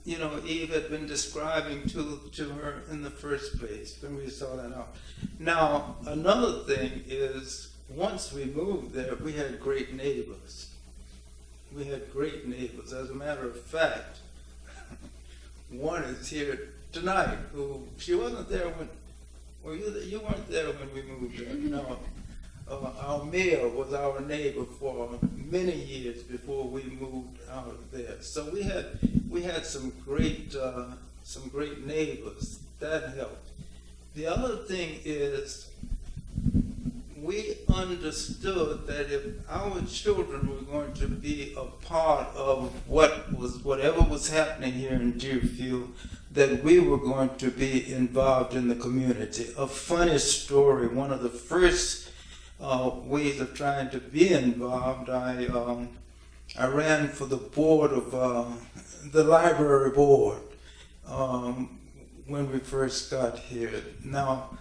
U: Eve had been describing to her in the first place when we saw that house. Now, another thing is, once we moved there, we had great neighbors. We had great neighbors. As a matter of fact, one is here tonight, she wasn't there when, you weren't there when we moved there, no. Our mayor was our neighbor for many years before we moved out of there. So we had some great neighbors. That helped. The other thing is, we understood that if our children were going to be a part of whatever was happening here in Deerfield, that we were going to be involved in the community. A funny story, one of the first ways of trying to be involved. I ran for the board of the library board when we first got here. Now,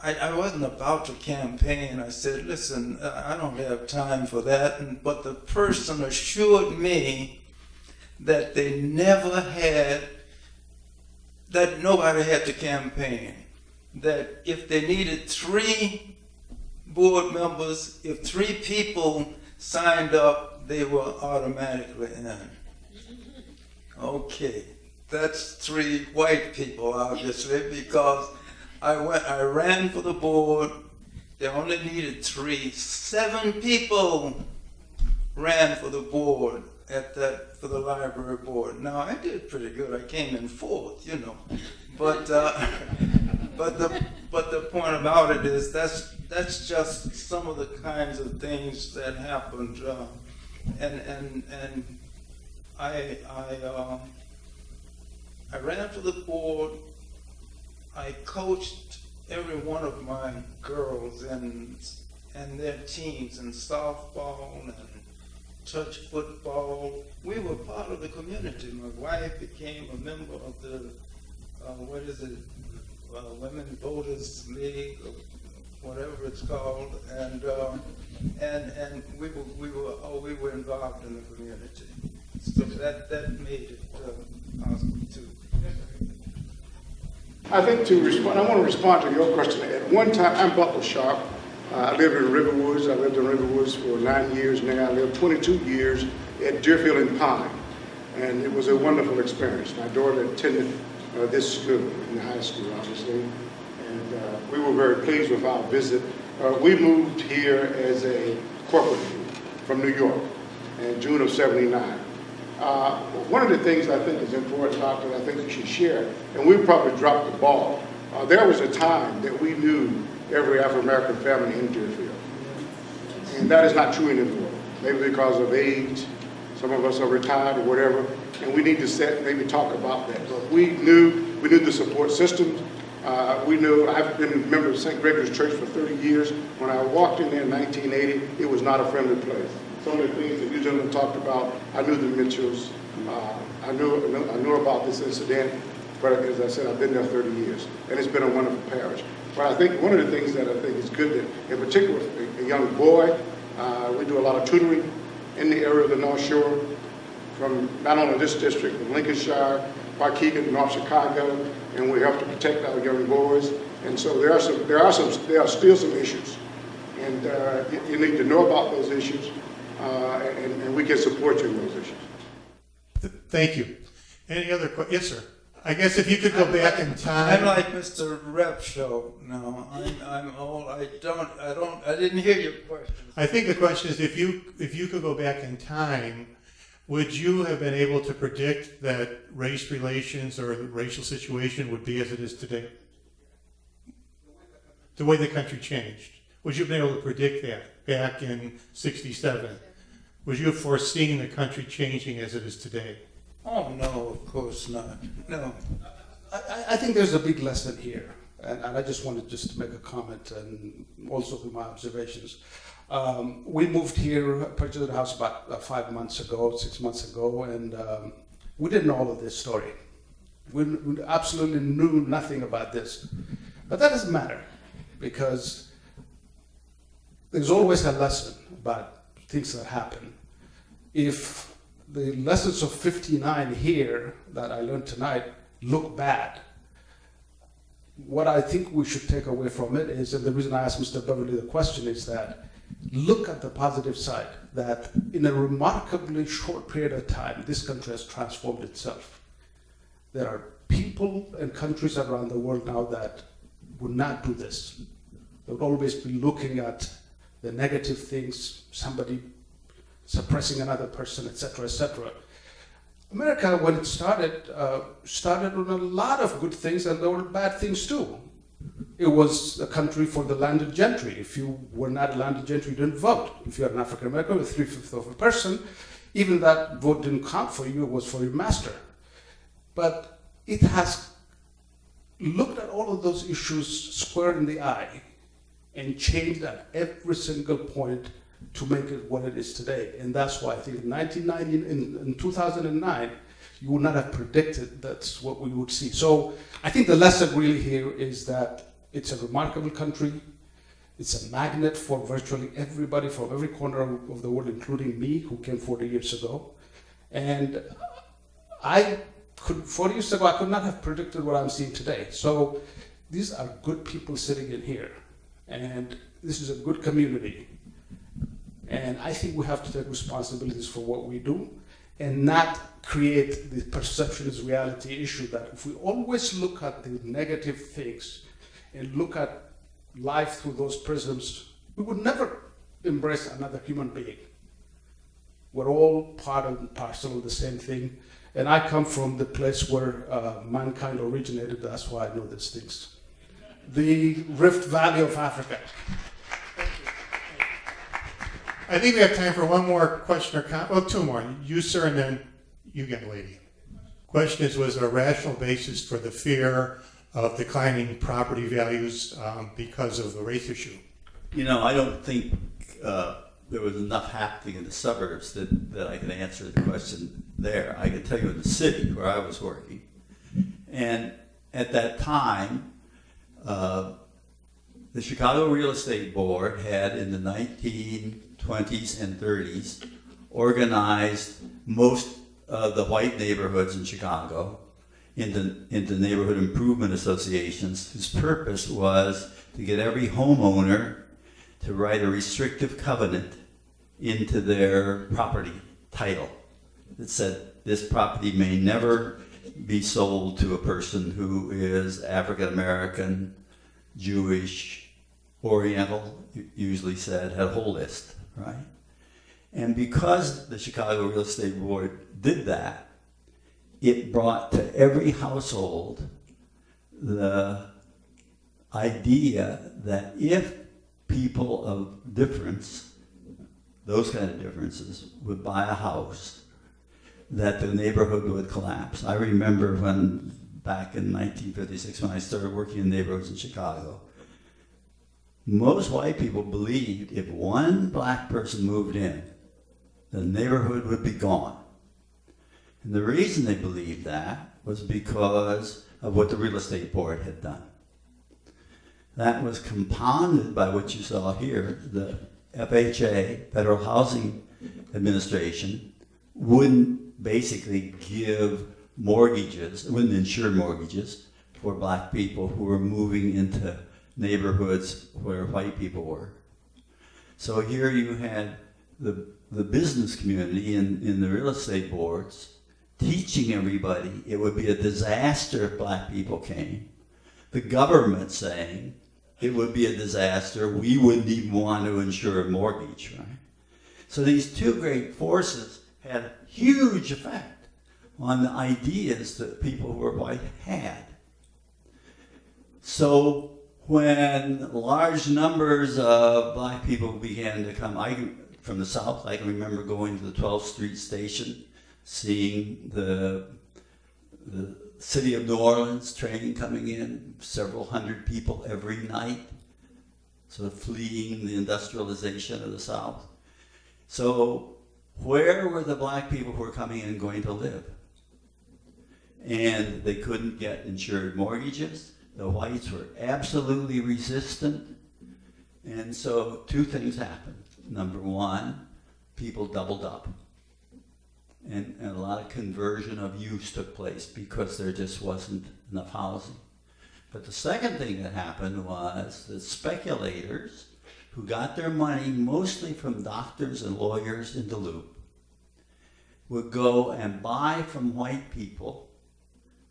U: I wasn't about to campaign. I said, listen, I don't have time for that. But the person assured me that they never had, that nobody had to campaign. That if they needed 3 board members, if 3 people signed up, they were automatically in. Okay, that's 3 white people, obviously, because I ran for the board. They only needed 3. 7 people ran for the board for the library board. Now I did pretty good. I came in 4th, you know. But the point about it is that's just some of the kinds of things that happened. And I ran for the board. I coached every one of my girls and their teams in softball and touch football. We were part of the community. My wife became a member of the Women Voters League, or whatever it's called, and we were involved in the community. So that made it possible too.
E: I think I want to respond to your question. At one time, I'm Butler Sharp. I lived in Riverwoods. I lived in Riverwoods for 9 years now. I lived 22 years at Deerfield and Pine, and it was a wonderful experience. My daughter attended this school, in the high school, obviously, and we were very pleased with our visit. We moved here as a corporate group from New York in June of '79. One of the things I think is important, Doctor, I think you should share, and we probably dropped the ball. There was a time that we knew every African-American family in Deerfield. And that is not true anymore. Maybe because of age, some of us are retired or whatever, and we need to maybe talk about that. But we knew the support systems. We knew, I've been a member of St. Gregory's Church for 30 years. When I walked in there in 1980, it was not a friendly place. Some of the things that you gentlemen talked about, I knew the Mitchells. I knew about this incident, but as I said, I've been there 30 years, and it's been a wonderful parish. But I think one of the things that I think is good, that in particular a young boy, we do a lot of tutoring in the area of the North Shore, from not only this district, but Lincolnshire, Waukegan, North Chicago, and we have to protect our young boys. And so there are still some issues, and you need to know about those issues, and we can support you in those issues.
A: Thank you. Any other questions? Yes, sir. I guess if you could go back in time.
U: I'm like Mr. Repsholdt now. I'm old. I didn't hear your question.
A: I think the question is, if you could go back in time, would you have been able to predict that race relations or the racial situation would be as it is today? The way the country changed. Would you have been able to predict that back in '67? Would you have foreseen the country changing as it is today?
U: Oh, no, of course not. No.
V: I think there's a big lesson here, and I just wanted to make a comment and also through my observations. We moved here, purchased the house about 5 months ago, 6 months ago, and we didn't know all of this story. We absolutely knew nothing about this. But that doesn't matter, because there's always a lesson about things that happen. If the lessons of '59 here that I learned tonight look bad, what I think we should take away from it is, and the reason I asked Mr. Beverly the question is that, look at the positive side, that in a remarkably short period of time, this country has transformed itself. There are people and countries around the world now that would not do this. They would always be looking at the negative things, somebody suppressing another person, etc., etc. America, when it started on a lot of good things, and there were bad things too. It was a country for the landed gentry. If you were not a landed gentry, you didn't vote. If you are an African American with 3/5 of a person, even that vote didn't count for you, it was for your master. But it has looked at all of those issues square in the eye and changed at every single point to make it what it is today. And that's why I think in 2009, you would not have predicted that's what we would see. So I think the lesson really here is that it's a remarkable country. It's a magnet for virtually everybody from every corner of the world, including me, who came 40 years ago. And 40 years ago, I could not have predicted what I'm seeing today. So these are good people sitting in here. And this is a good community. And I think we have to take responsibilities for what we do and not create the perception is reality issue that if we always look at the negative things and look at life through those prisms, we would never embrace another human being. We're all part and parcel of the same thing. And I come from the place where mankind originated. That's why I know these things. The Rift Valley of Africa.
A: I think we have time for one more question or comment. Well, two more. You, sir, and then you again, lady. Question is, was there a rational basis for the fear of declining property values because of the race issue?
O: You know, I don't think there was enough happening in the suburbs that I can answer the question there. I can tell you in the city where I was working. And at that time, the Chicago Real Estate Board had, in the 1920s and 30s, organized most of the white neighborhoods in Chicago into neighborhood improvement associations whose purpose was to get every homeowner to write a restrictive covenant into their property title that said this property may never be sold to a person who is African American, Jewish, Oriental, usually said, had a whole list, right? And because the Chicago Real Estate Board did that, it brought to every household the idea that if people of difference, those kind of differences, would buy a house, that the neighborhood would collapse. I remember when, back in 1956, when I started working in neighborhoods in Chicago, most white people believed if one black person moved in, the neighborhood would be gone. And the reason they believed that was because of what the real estate board had done. That was compounded by what you saw here. The FHA, Federal Housing Administration, wouldn't basically give mortgages, wouldn't insure mortgages for black people who were moving into neighborhoods where white people were. So here you had the business community in the real estate boards teaching everybody it would be a disaster if black people came. The government saying it would be a disaster, we wouldn't even want to insure a mortgage, right? So these two great forces had a huge effect on the ideas that people who were white had. So when large numbers of black people began to come, from the South, I can remember going to the 12th Street station, seeing the city of New Orleans train coming in, several hundred people every night, sort of fleeing the industrialization of the South. So where were the black people who were coming in going to live? And they couldn't get insured mortgages. The whites were absolutely resistant. And so two things happened. Number one, people doubled up. And a lot of conversion of use took place because there just wasn't enough housing. But the second thing that happened was that speculators who got their money mostly from doctors and lawyers in Duluth would go and buy from white people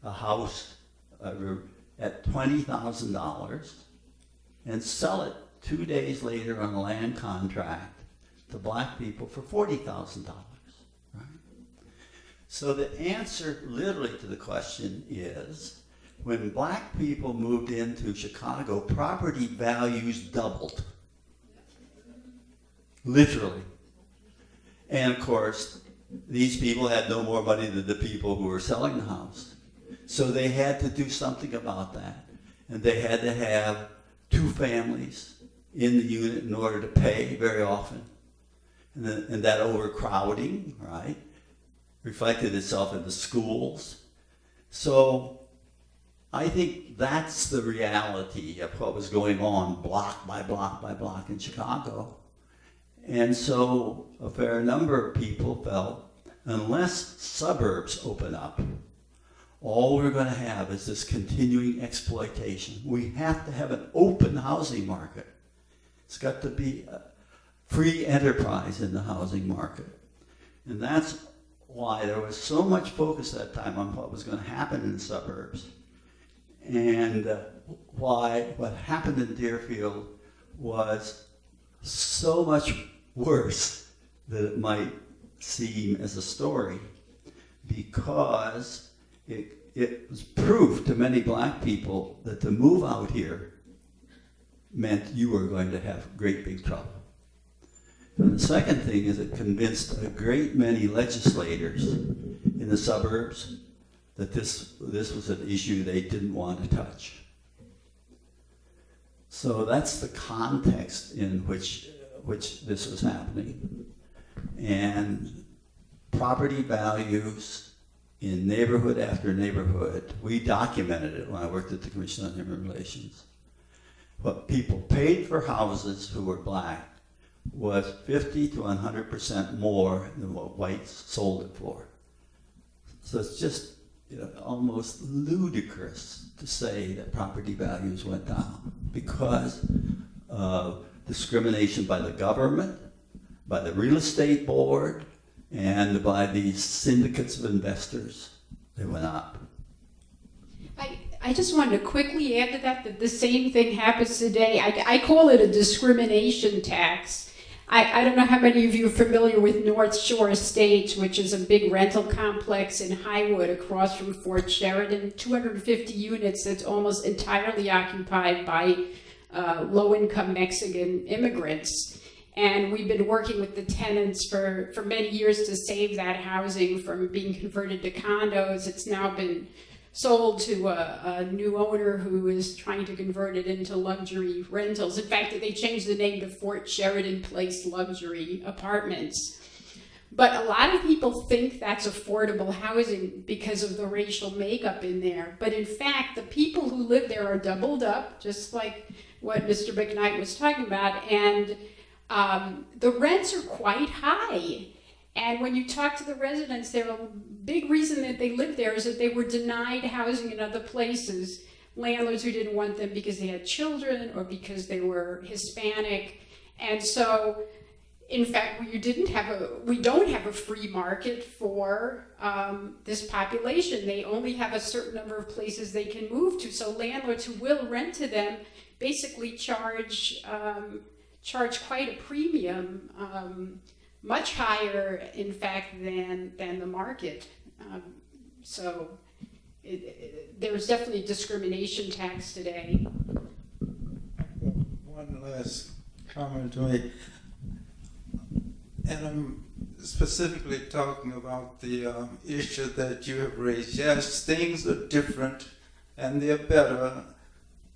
O: a house at $20,000 and sell it 2 days later on a land contract to black people for $40,000. Right? So the answer literally to the question is, when black people moved into Chicago, property values doubled. Literally. And of course, these people had no more money than the people who were selling the house. So they had to do something about that. And they had to have two families in the unit in order to pay very often. And that overcrowding, right, reflected itself in the schools. So I think that's the reality of what was going on block by block by block in Chicago. And so a fair number of people felt, unless suburbs open up, all we're going to have is this continuing exploitation. We have to have an open housing market. It's got to be a free enterprise in the housing market. And that's why there was so much focus at that time on what was going to happen in the suburbs. And why what happened in Deerfield was so much worse than it might seem as a story, because it was proof to many black people that to move out here meant you were going to have great big trouble. And the second thing is it convinced a great many legislators in the suburbs that this was an issue they didn't want to touch. So that's the context in which this was happening. And property values in neighborhood after neighborhood, we documented it when I worked at the Commission on Human Relations. What people paid for houses who were black was 50 to 100% more than what whites sold it for. So it's just almost ludicrous to say that property values went down because of discrimination by the government, by the real estate board, and by these syndicates of investors. They went up.
C: I just wanted to quickly add to that the same thing happens today. I call it a discrimination tax. I don't know how many of you are familiar with North Shore Estates, which is a big rental complex in Highwood across from Fort Sheridan, 250 units that's almost entirely occupied by low-income Mexican immigrants. And we've been working with the tenants for many years to save that housing from being converted to condos. It's now been sold to a new owner who is trying to convert it into luxury rentals. In fact, they changed the name to Fort Sheridan Place Luxury Apartments. But a lot of people think that's affordable housing because of the racial makeup in there. But in fact, the people who live there are doubled up, just like what Mr. McKnight was talking about, and the rents are quite high. And when you talk to the residents, a big reason that they live there is that they were denied housing in other places. Landlords who didn't want them because they had children or because they were Hispanic. And so, in fact, we don't have a free market for this population. They only have a certain number of places they can move to. So landlords who will rent to them basically charge quite a premium, much higher, in fact, than the market. So there's definitely a discrimination tax today.
U: One last comment to make, and I'm specifically talking about the issue that you have raised. Yes, things are different and they're better,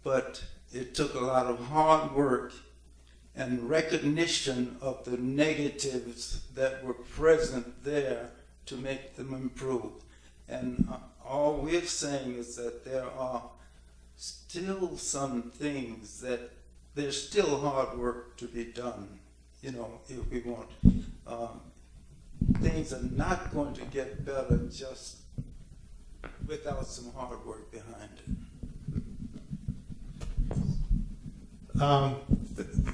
U: but it took a lot of hard work and recognition of the negatives that were present there to make them improve. And all we're saying is that there are still some things that there's still hard work to be done, if we want. Things are not going to get better just without some hard work behind it.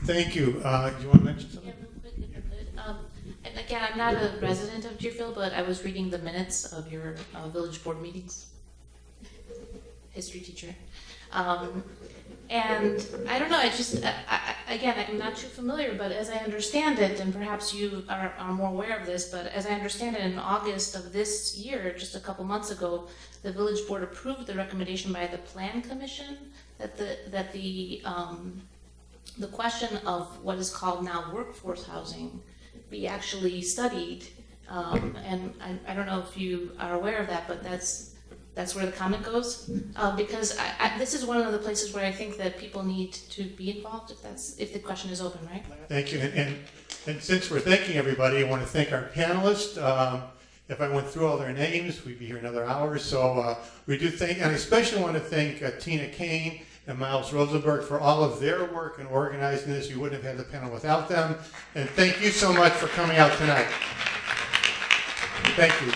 A: Thank you. Do you want to mention something?
T: Yeah, real quick, if I could. And again, I'm not a resident of Deerfield, but I was reading the minutes of your village board meetings. History teacher. And I don't know, again, I'm not too familiar, but as I understand it, and perhaps you are more aware of this, but as I understand it, in August of this year, just a couple months ago, the village board approved the recommendation by the Plan Commission that the question of what is called now workforce housing be actually studied. And I don't know if you are aware of that, but that's that's where the comment goes, because this is one of the places where I think that people need to be involved if the question is open, right?
A: Thank you. And since we're thanking everybody, I want to thank our panelists. If I went through all their names, we'd be here another hour. So we do thank, and I especially want to thank Tina Kayne and Miles Rosenberg for all of their work in organizing this. You wouldn't have had the panel without them. And thank you so much for coming out tonight. Thank you.